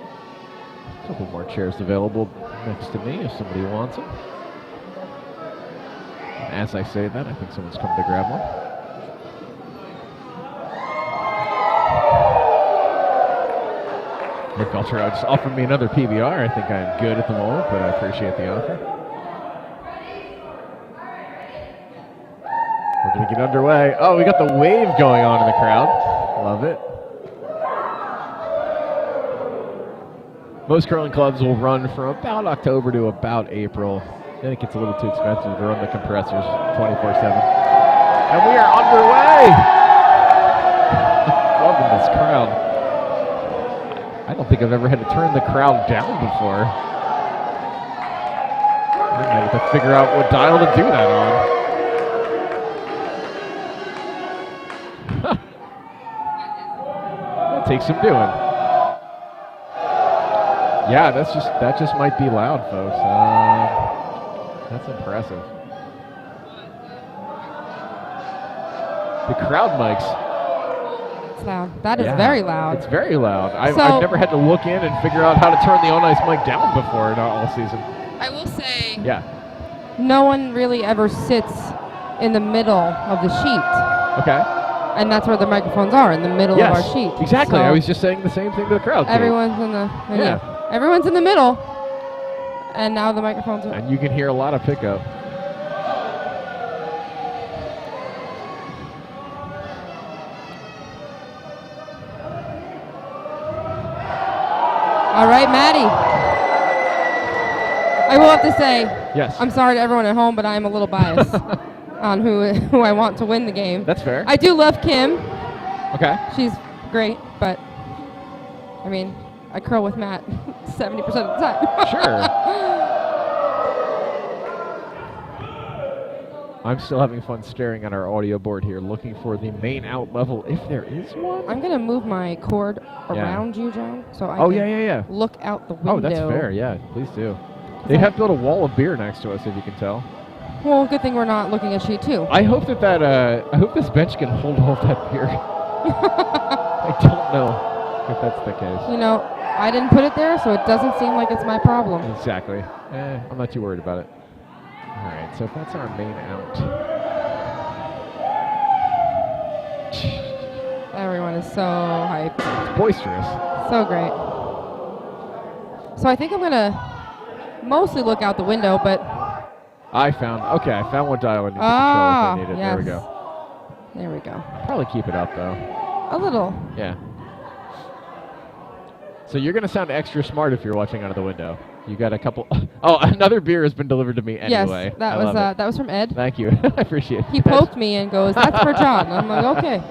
A couple more chairs available next to me if somebody wants them. And as I say that, I think someone's come to grab one. Nick Ultra just offered me another PBR. I think I'm good at the moment, but I appreciate the offer. We're going to get underway. Oh, we got the wave going on in the crowd. Love it. Most curling clubs will run from about October to about April. Then it gets a little too expensive to run the compressors 24/7. And we are underway! Loving this crowd. I don't think I've ever had to turn the crowd down before. I might have to figure out what dial to do that on. That takes some doing. Yeah, that just might be loud, folks. That's impressive. The crowd mics. It's loud. That is very loud. It's very loud. I've never had to look in and figure out how to turn the on-ice mic down before, not all season. I will say, no one really ever sits in the middle of the sheet. Okay. And that's where the microphones are, in the middle of our sheet. Exactly. So I was just saying the same thing to the crowd. Everyone's in the everyone's in the middle, and now the microphones are. And you can hear a lot of pickup. All right, Maddie. I will have to say, yes. I'm sorry to everyone at home, but I am a little biased on who I want to win the game. That's fair. I do love Kim. Okay. She's great, but I mean, I curl with Matt 70% of the time. Sure. I'm still having fun staring at our audio board here, looking for the main out level, if there is one. I'm going to move my cord around you, John, so I can look out the window. Oh, that's fair. Yeah, please do. They have built a wall of beer next to us, if you can tell. Well, good thing we're not looking at sheet 2. I hope I hope this bench can hold all that beer. I don't know if that's the case. You know, I didn't put it there, so it doesn't seem like it's my problem. Exactly. I'm not too worried about it. All right, so that's our main out. Everyone is so hyped. It's boisterous. So great. So I think I'm going to mostly look out the window, but... I found what dial I need to control if I need it. Yes. There we go. There we go. Probably keep it up, though. A little. Yeah. So you're going to sound extra smart if you're watching out of the window. You got a couple. Oh, another beer has been delivered to me anyway. Yes, that was from Ed. Thank you. I appreciate it. He poked me and goes, "That's for John." I'm like, okay.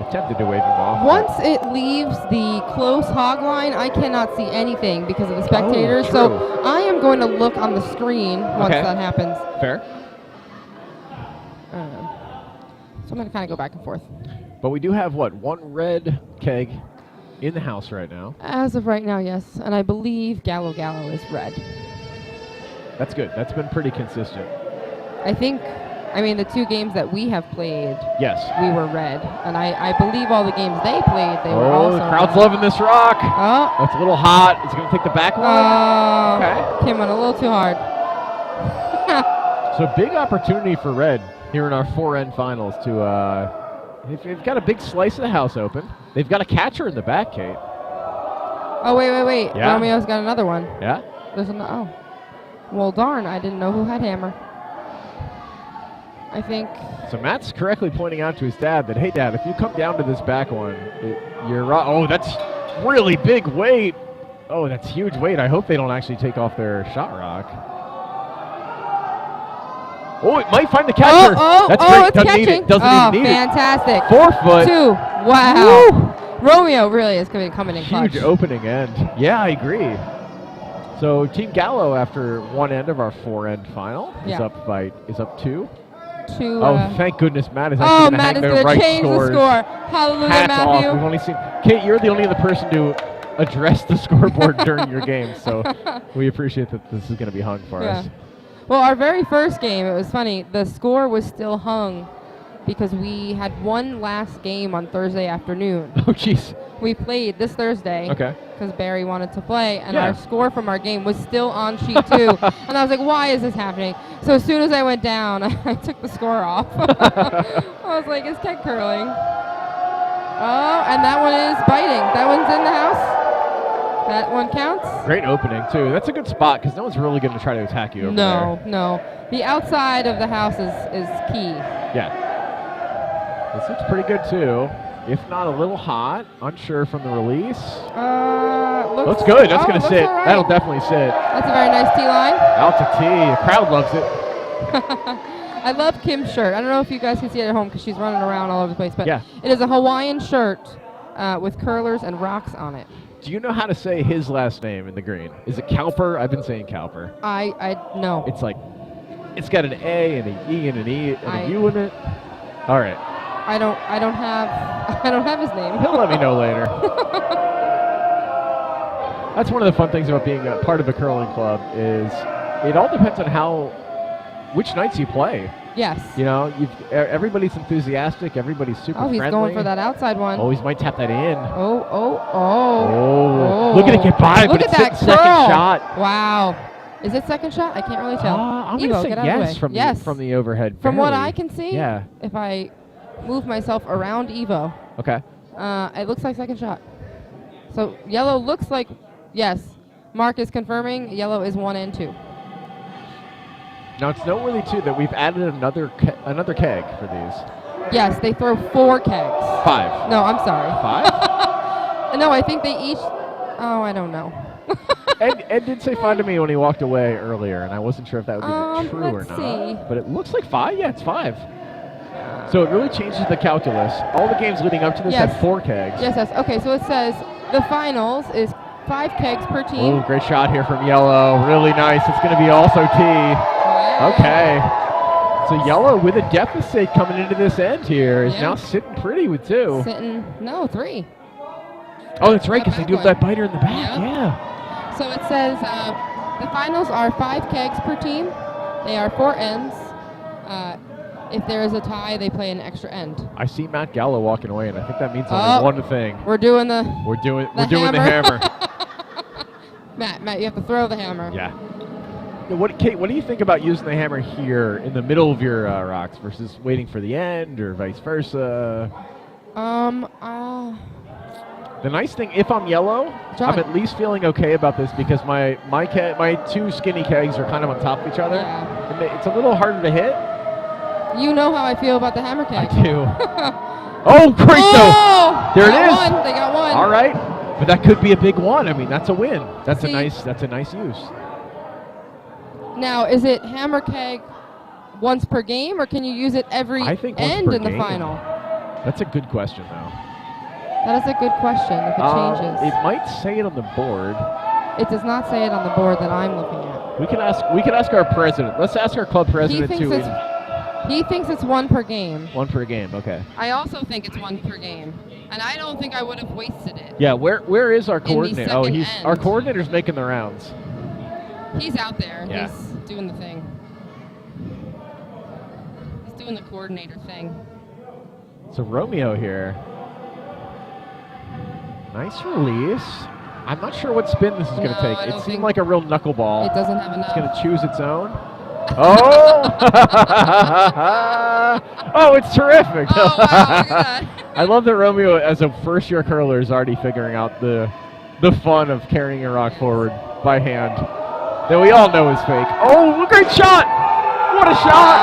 Attempted to wave him off. Once it leaves the close hog line, I cannot see anything because of the spectators. true. So I am going to look on the screen once that happens. Fair. So I'm going to kind of go back and forth. But we do have, one red keg in the house right now. As of right now, yes. And I believe Gallo is red. That's good. That's been pretty consistent. The 2 games that we have played, Yes. we were red. And I believe all the games they played, they were also the crowd's red. loving this rock. Oh. It's a little hot. It's going to take the back line. Okay. Came on a little too hard. So big opportunity for red here in our 4N finals to, they've got a big slice of the house open. They've got a catcher in the back, Kate. Oh, wait. Yeah. Romeo's got another one. Yeah? There's oh. Well, darn, I didn't know who had hammer. I think. So Matt's correctly pointing out to his dad that, hey, Dad, if you come down to this back one, you're right. Oh, that's really big weight. Oh, that's huge weight. I hope they don't actually take off their shot rock. Oh, it might find the catcher. That's great. It's Doesn't catching. need it. Doesn't even need fantastic. it. 4 foot. 2. Wow. Woo. Romeo really is coming in clutch. Huge opening end. Yeah, I agree. So Team Gallo, after one end of our 4N final, is up 2. Thank goodness Matt is actually going to hang the right change scores. the score. Hallelujah, Hats Matthew. off. We've only seen Kate. You're the only other person to address the scoreboard during your game, so we appreciate that this is going to be hung for us. Well, our very first game, it was funny. The score was still hung because we had one last game on Thursday afternoon. Oh, jeez. We played this Thursday. Okay. Because Barry wanted to play, and our score from our game was still on sheet 2. And I was like, why is this happening? So as soon as I went down, I took the score off. I was like, it's keg curling. Oh, and that one is biting. That one's in the house. That one counts. Great opening, too. That's a good spot because no one's really going to try to attack you over there. No. The outside of the house is key. Yeah. This looks pretty good, too. If not a little hot, unsure from the release. Looks good. That's going to sit. Right. That'll definitely sit. That's a very nice tee line. Out to tee. The crowd loves it. I love Kim's shirt. I don't know if you guys can see it at home because she's running around all over the place, but it is a Hawaiian shirt with curlers and rocks on it. Do you know how to say his last name in the green? Is it Cowper? I've been saying Cowper. I know. It's like, it's got an A and an E and an E and a U in it. All right. I don't have his name. He'll let me know later. That's one of the fun things about being a part of a curling club is it all depends on which nights you play. Yes. You know, everybody's enthusiastic. Everybody's super friendly. Oh, he's going for that outside one. Oh, he might tap that in. Oh. Look at it get by, Look but at it's that second shot. Wow. Is it second shot? I can't really tell. I'm going to say yes from the overhead. From what barely. I can see, yeah. If I move myself around Evo, okay. it looks like second shot. So yellow looks like, yes. Mark is confirming yellow is 1 and 2. Now it's noteworthy too that we've added another keg for these. Yes, they throw 4 kegs. 5. No, I'm sorry. 5? No, I think they each. Oh, I don't know. Ed did say 5 to me when he walked away earlier, and I wasn't sure if that would be true or let's not. see. But it looks like 5. Yeah, it's 5. So it really changes the calculus. All the games leading up to this had 4 kegs. Yes. Okay, so it says the finals is 5 kegs per team. Oh, great shot here from yellow. Really nice. It's going to be also T. Okay. So yellow with a deficit coming into this end here is now sitting pretty with 2. 3. Oh, that's right, because they do have that biter in the back. Yeah. So it says the finals are 5 kegs per team. They are 4 ends. If there is a tie, they play an extra end. I see Matt Gallo walking away, and I think that means only one thing. We're doing the hammer. Matt, you have to throw the hammer. Yeah. Kate, what do you think about using the hammer here in the middle of your rocks versus waiting for the end or vice versa? The nice thing, if I'm yellow, John. I'm at least feeling okay about this because my 2 skinny kegs are kind of on top of each other. Yeah. And it's a little harder to hit. You know how I feel about the hammer keg. I do. Oh, great Oh! though. There They it is. got one. They got one. All right, but that could be a big one. I mean, that's a win. That's See? a nice use. Now, is it hammer keg once per game, or can you use it every I think once end per in the game. final? That's a good question, though. That is a good question. If it changes, It might say it on the board. it does not say it on the board that I'm looking at. We can ask our president. Let's ask our club president He thinks it's one per game. one per game. Okay. I also think it's one per game, and I don't think I would have wasted it. Yeah. Where is our the coordinator? Oh, second our end. coordinator's making the rounds. He's out there. Yeah. He's doing the thing. He's doing the coordinator thing. So Romeo here. Nice release. I'm not sure what spin this is going to No, take. I It don't seemed think- like a real knuckleball. It doesn't have It's enough. going to choose its own. Oh! Oh, it's terrific. Oh, wow, look at that. I love that Romeo, as a first-year curler, is already figuring out the fun of carrying a rock forward by hand that we all know is fake. Oh, a great shot! What a shot!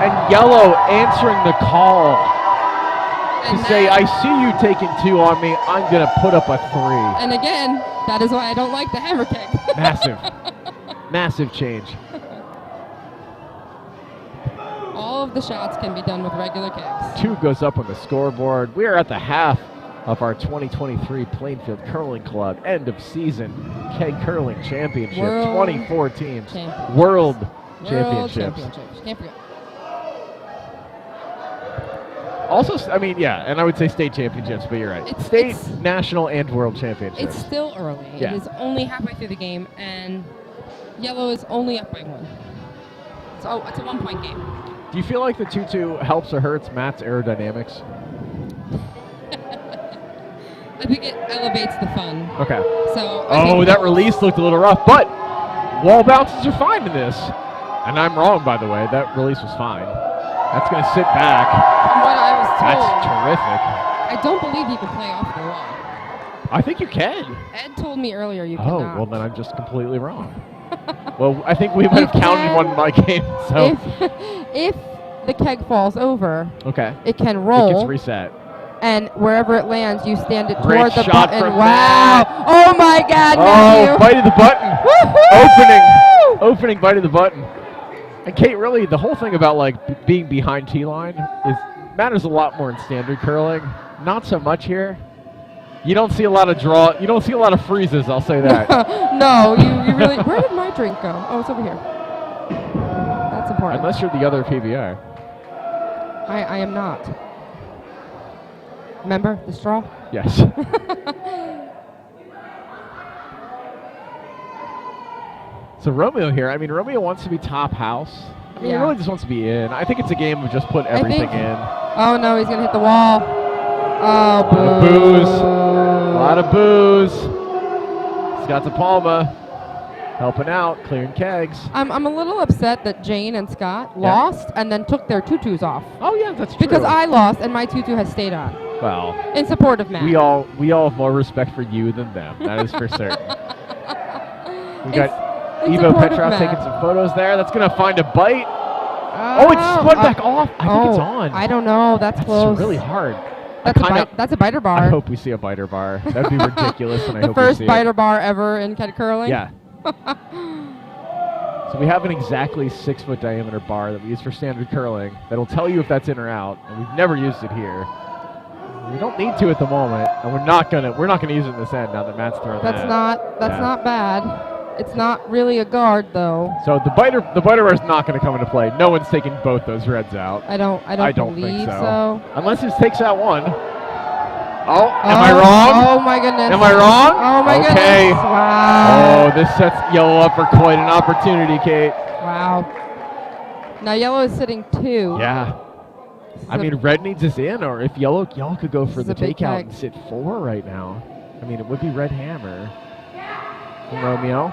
And Yellow answering the call to And say, that- I see you taking 2 on me. I'm going to put up a 3. And again, that is why I don't like the hammer kick. Massive. Massive change. All of the shots can be done with regular kicks. 2 goes up on the scoreboard. We are at the half of our 2023 Plainfield Curling Club end of season keg curling championship. World 24 teams. Championships. World World championships. Championships. Can't forget. Also, I mean, yeah, and I would say state championships, but you're right. State, it's- national, and world championships. It's still early. Yeah. It is only halfway through the game, and Yellow is only up by 1. So it's a 1-point game. Do you feel like the 2-2 helps or hurts Matt's aerodynamics? I think it elevates the fun. Okay. So I Oh, think that release looked a little rough, but wall bounces are fine in this. And I'm wrong, by the way. That release was fine. That's going to sit back. From what I was told, That's terrific. I don't believe you can play off the wall. I think you can. Ed told me earlier you Oh, cannot. well, then I'm just completely wrong. Well, I think we might have counted one in my game, so. If the keg falls over, Okay. it can It roll, gets reset. and wherever it lands, you stand it Great toward the shot button. from Wow! Matt. Oh my God, Oh, Matthew! bite of the button. Woohoo! Opening bite of the button. And Kate, really, the whole thing about like being behind T-line matters a lot more in standard curling. Not so much here. You don't see a lot of draw. You don't see a lot of freezes. I'll say that. No, you really. Where did my drink go? Oh, it's over here. That's important. Unless you're the other PBR. I am not. Remember the straw? Yes. So Romeo here. I mean, Romeo wants to be top house. I mean, Yeah. He really just wants to be in. I think it's a game of just put everything in. Oh no, he's gonna hit the wall. Oh, A lot of booze. A lot of booze. Scott DePalma helping out, clearing kegs. I'm a little upset that Jane and Scott lost and then took their tutus off. Oh yeah, that's true. Because I lost and my tutu has stayed on. Well, In support of Matt. we all have more respect for you than them. That is for certain. We got in Evo support of Petrov Matt. taking some photos there. That's gonna find a bite. Oh, it's spun back off. I think it's on. I don't know. That's close. It's really hard. That's a biter bar. I hope we see a biter bar. That'd be ridiculous, and I the hope first we see biter it. bar ever in keg curling. Yeah. So we have an exactly 6-foot diameter bar that we use for standard curling that'll tell you if that's in or out, and we've never used it here. We don't need to at the moment, and we're not gonna use it in this end now that Matt's thrown That's that. not bad. It's not really a guard though. So the biter bar is not going to come into play. No one's taking both those reds out. I don't think believe so. Unless he takes out one. Oh, am I Oh, wrong? Oh my goodness. Am I wrong? Oh my Okay. goodness. Wow. Oh, this sets Yellow up for quite an opportunity, Kate. Wow. Now Yellow is sitting 2. Yeah. I mean, Red needs us in, or if Yellow could go for This the is a big takeout keg. and sit 4 right now. I mean, it would be Red Hammer. From Romeo.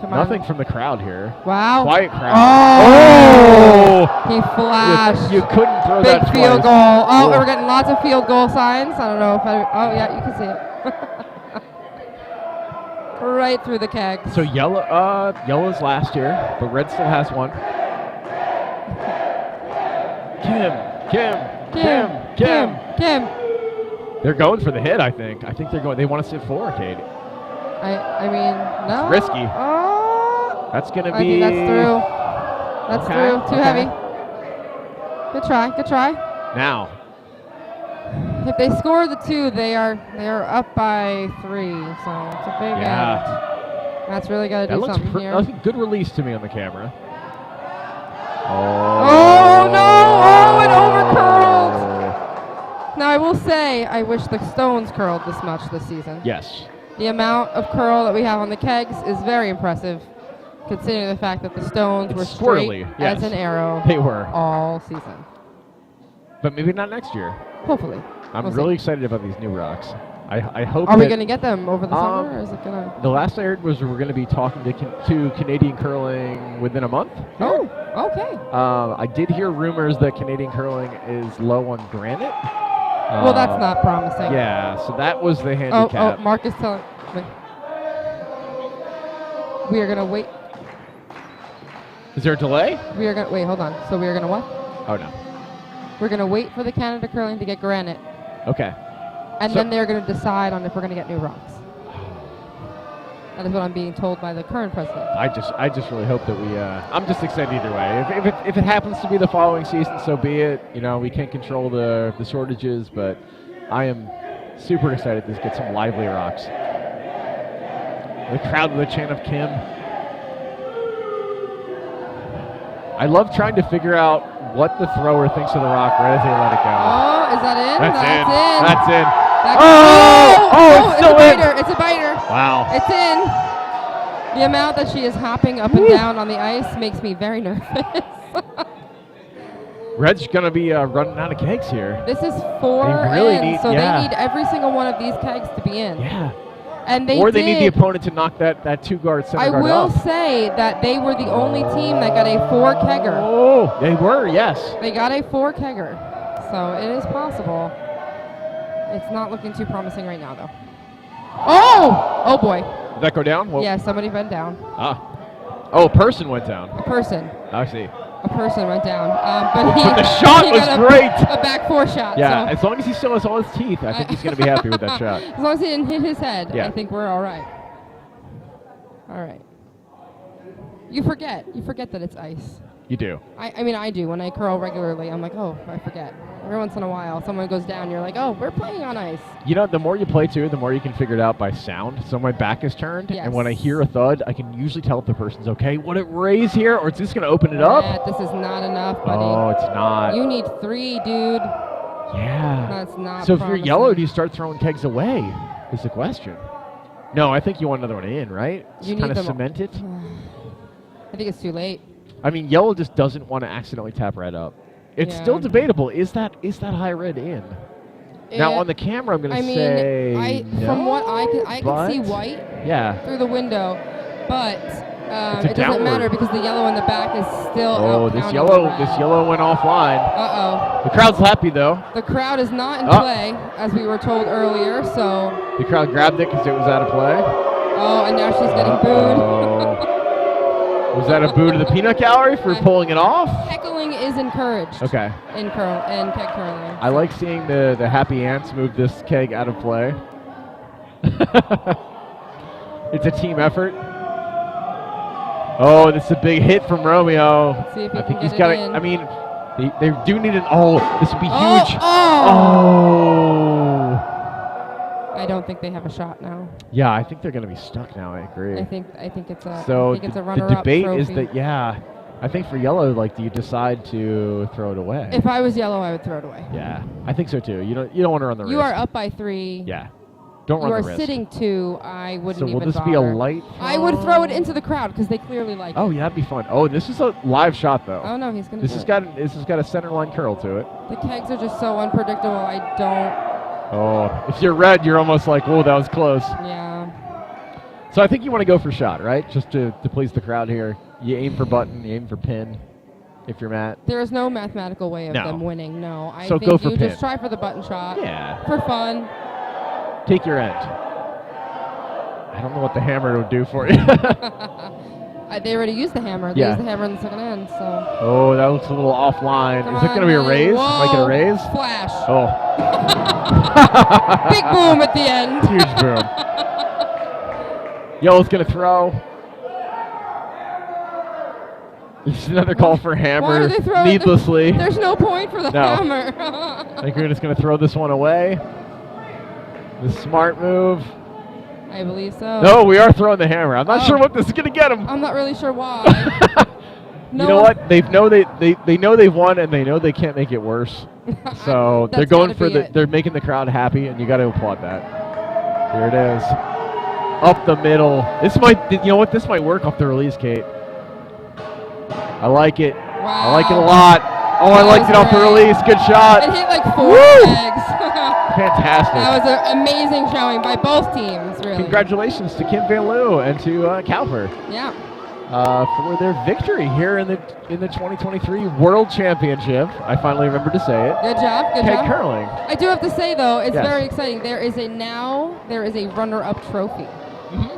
Come on. Nothing from the crowd here. Wow. Quiet crowd. Oh! He flashed. You couldn't throw Big that field twice. goal. Oh, Cool. we're getting lots of field goal signs. I don't know if oh yeah, you can see it. Right through the keg. So Yellow's last year, but Red still has one. Kim. Kim. They're going for the hit, I think. I think they're going. They want to sit 4, Katie. I mean, no. It's risky. Oh. That's going to I be. think that's through. That's Okay, through. Too okay. heavy. Good try. Now. If they score the 2, they are up by 3. So it's a big end. That's really got to That do looks something here. that was a good release to me on the camera. Oh no! Oh, it overcurled. Now I will say, I wish the stones curled this much this season. Yes. The amount of curl that we have on the kegs is very impressive, considering the fact that the stones were straight squirrely, yes. as an arrow. They were. All season. But maybe not next year. Hopefully. I'm We'll really see. excited about these new rocks. I hope. Are we that- going to get them over the summer, or is it going to? The last I heard was we're going to be talking to Canadian Curling within a month. Oh, okay. I did hear rumors that Canadian Curling is low on granite. Well, that's not promising. Yeah, so that was the handicap. Oh, Mark is telling. Wait. We are going to wait. Is there a delay? We are going to wait. Hold on. So we are going to what? Oh no. We're going to wait for the Canada Curling to get granite, Okay. and So- then they're going to decide on if we're going to get new rocks. That is what I'm being told by the current president. I just really hope that we. I'm just excited either way. If it happens to be the following season, so be it. You know, we can't control the shortages, but I am super excited to get some lively rocks. The crowd with a chant of Kim. I love trying to figure out what the thrower thinks of the rock right as they let it go. Oh, is that in? That's in. in. That's in. That Oh, it's still a in. biter. It's a biter. Wow. It's in. The amount that she is hopping up and down on the ice makes me very nervous. Red's gonna be running out of kegs here. This is 4 They really in, need- so yeah. they need every single one of these kegs to be in. Yeah. And they Or they need the did. opponent to knock that 2-guard center I guard will off. say that they were the only team that got a 4 kegger. Oh, they were, yes. They got a 4 kegger, so it is possible. It's not looking too promising right now, though. Oh! Oh boy. Did that go down? Well, Yeah, somebody went down. Ah. Oh, a person went down. A person. I see. A person went down. But the shot he was got great. A back 4 shot. Yeah, so as long as he still has all his teeth, I think he's going to be happy with that shot. as long as he didn't hit his head, Yeah. I think we're all right. All right. You forget that it's ice. You do. I mean, I do. When I curl regularly, I'm like, oh, I forget. Every once in a while, someone goes down, you're like, oh, we're playing on ice. You know, the more you play, too, the more you can figure it out by sound. So my back is turned, and when I hear a thud, I can usually tell if the person's okay. Would it raise here, or is this going to open it up? Matt, this is not enough, buddy. Oh, it's not. You need 3, dude. Yeah. That's not So if you're promising. yellow, do you start throwing kegs away? Is the question. No, I think you want another one in, right? You Kind need of them- cement it. I think it's too late. I mean, yellow just doesn't want to accidentally tap red up. It's Yeah. still debatable. Is that high red in? Now Yeah. on the camera, I'm going to I mean, say no, from what I can see but- white Yeah. through the window, but It's a it doesn't downward. matter because the yellow in the back is still Oh, out this counting yellow, the red. this yellow went offline. Uh-oh. The crowd's happy though. The crowd is not in Oh. play, as we were told earlier, so... The crowd grabbed it because it was out of play. Oh, and now she's getting booed. Uh-oh. Was that a boo to the peanut gallery for pulling it off? Heckling is encouraged Okay. in keg curling. I like seeing the happy ants move this keg out of play. It's a team effort. Oh, this is a big hit from Romeo. Let's see if he I can think he's get got it it. in. I mean, they do need an. Oh, this would be Oh, huge. oh! Oh. I don't think they have a shot now. Yeah, I think they're going to be stuck now. I agree. I think it's a So I think it's a the runner-up debate trophy. is that I think for yellow, like, do you decide to throw it away? If I was yellow, I would throw it away. Yeah, I think so too. You don't want to run the risk. You are up by 3. Yeah, don't You run are the risk. sitting 2. I wouldn't So even will this be a bother. light? I would throw it into the crowd because they clearly like Oh it. yeah, that'd be fun. Oh, this is a live shot though. Oh no, he's gonna. This do has it. got a center line curl to it. The kegs are just so unpredictable. I don't. Oh, if you're red, you're almost like, oh, that was close. Yeah. So I think you want to go for shot, right? Just to please the crowd here. You aim for button, you aim for pin. If you're Matt. There is no mathematical way of No. them winning. No, I So think go for you pin. just try for the button shot. Yeah. For fun. Take your end. I don't know what the hammer would do for you. They already used the hammer. They Yeah. used the hammer in the second end, so. Oh, that looks a little offline. Come Is it on, going to be a Ellie. raise? Whoa. Might get a raise? Flash. Oh. Big boom at the end. Huge boom. Yellow's going to throw. This is another call for Why hammer did they throw it? needlessly. There's no point for the No. hammer. I think we're just going to throw this one away. The smart move. I believe so. No, we are throwing the hammer. I'm not Oh. sure what this is going to get him. I'm not really sure why. No You know one- what? They know they've won, and they know they can't make it worse. So That's they're going gotta for be the. it. They're making the crowd happy, and you got to applaud that. Here it is, up the middle. This might. You know what? This might work off the release, Kate. I like it. Wow. I like it a lot. Oh, I That liked was it off the great. release. Good shot. It hit like 4 Woo! legs. Fantastic. That was an amazing showing by both teams, really. Congratulations to Kim Van Loo and to Cowper. Yeah. For their victory here in the 2023 World Championship. I finally remembered to say it. Good job. Good Keg job. curling. I do have to say though, it's Yes. very exciting. There is a runner-up trophy.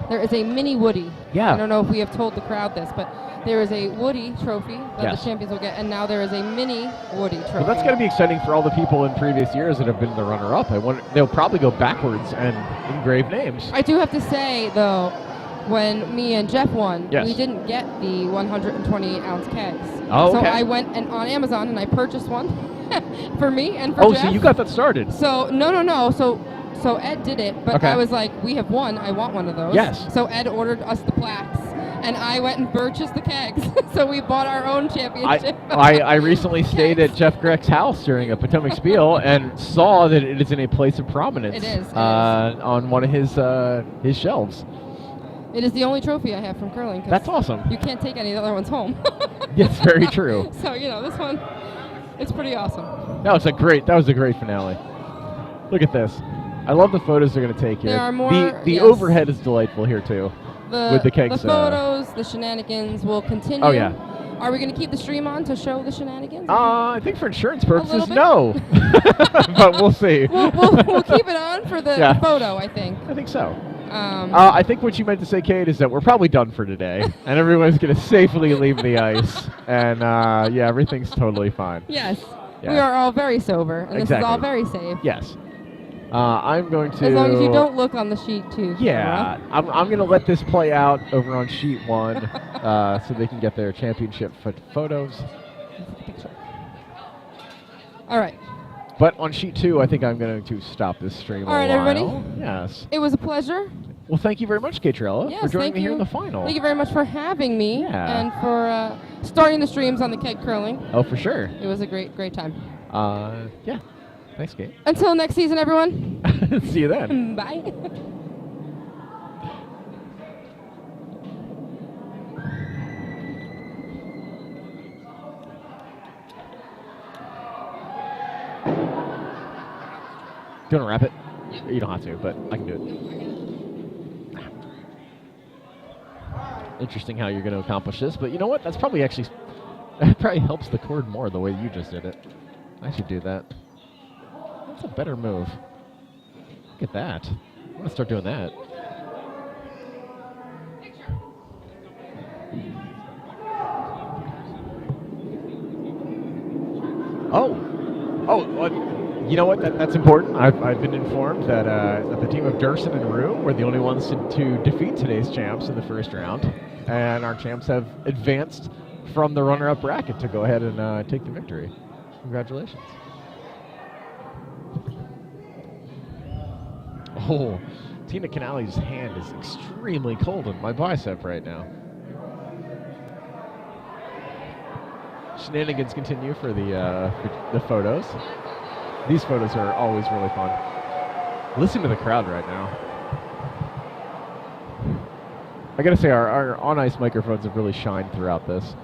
There is a mini Woody. Yeah. I don't know if we have told the crowd this, but there is a Woody trophy that Yes. the champions will get, and now there is a mini Woody trophy. Well, that's going to be exciting for all the people in previous years that have been the runner-up. They'll probably go backwards and engrave names. I do have to say though, when me and Jeff won, Yes. we didn't get the 128-ounce kegs. Oh, so okay. I went on Amazon and I purchased one for me and for Oh, Jeff. so you got that started. So no. So Ed did it, but Okay. I was like, we have won. I want one of those. Yes. So Ed ordered us the plaques, and I went and purchased the kegs. So we bought our own championship. I recently stayed at Jeff Greck's house during a Potomac Spiel and saw that it is in a place of prominence. It is, it is. On one of his shelves. It is the only trophy I have from curling. 'Cause That's awesome. You can't take any of the other ones home. It's very true. So this one, it's pretty awesome. That was a great finale. Look at this. I love the photos they're going to take here. There are more, The yes. overhead is delightful here too. With the kegs. The photos, the shenanigans will continue. Oh, yeah. Are we going to keep the stream on to show the shenanigans? I think for insurance purposes, bit? no. But we'll see. We'll keep it on for the Yeah. photo, I think. I think so. Um, I think what you meant to say, Kate, is that we're probably done for today, and everyone's going to safely leave the ice, and everything's totally fine. Yes. Yeah. We are all very sober, and this is all Exactly. very safe. Yes. I'm going to. As long as you don't look on the sheet, too. Yeah, I'm going to let this play out over on sheet 1 so they can get their championship photos. All right. But on sheet 2, I think I'm going to stop this stream. All right, a while. everybody. Yes. It was a pleasure. Well, thank you very much, Kate Trella, Yes, for joining thank me here you. in the final. Thank you very much for having me Yeah. and for starting the streams on the keg curling. Oh, for sure. It was a great time. Yeah. Thanks, Kate. Until next season, everyone. See you then. Bye. Do you want to wrap it? You don't have to, but I can do it. Interesting how you're going to accomplish this, but you know what? That's probably actually that probably helps the cord more the way you just did it. I should do that. That's a better move. Look at that. I'm going to start doing that. You know what? That's important. I've been informed that the team of Durson and Rue were the only ones to defeat today's champs in the first round, and our champs have advanced from the runner-up bracket to go ahead and take the victory. Congratulations. Oh, Tina Canale's hand is extremely cold in my bicep right now. Shenanigans continue for the photos. These photos are always really fun. Listen to the crowd right now. I gotta say, our on-ice microphones have really shined throughout this.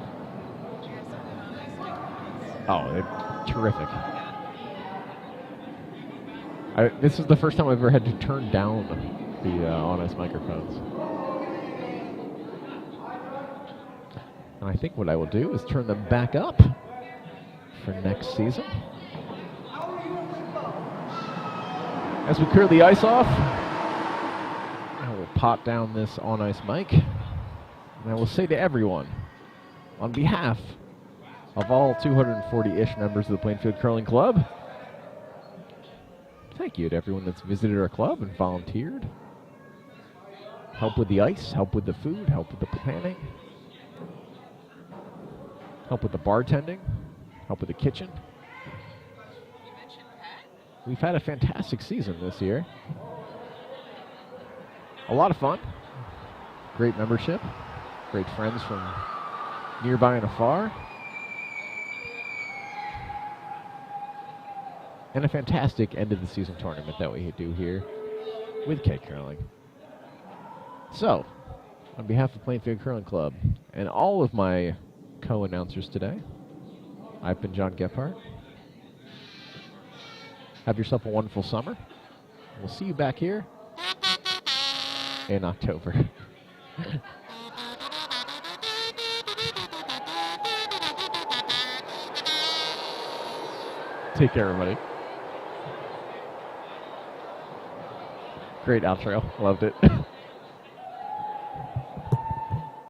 Oh, they're terrific. This is the first time I've ever had to turn down the on-ice microphones. And I think what I will do is turn them back up for next season. As we clear the ice off, I will pop down this on-ice mic. And I will say to everyone, on behalf of all 240-ish members of the Plainfield Curling Club, thank you to everyone that's visited our club and volunteered. Help with the ice, help with the food, help with the planning, help with the bartending, help with the kitchen. We've had a fantastic season this year. A lot of fun. Great membership. Great friends from nearby and afar. And a fantastic end of the season tournament that we do here with K Curling. So, on behalf of Plainfield Curling Club and all of my co-announcers today, I've been John Gephardt. Have yourself a wonderful summer. We'll see you back here in October. Take care, everybody. Great outro. Loved it.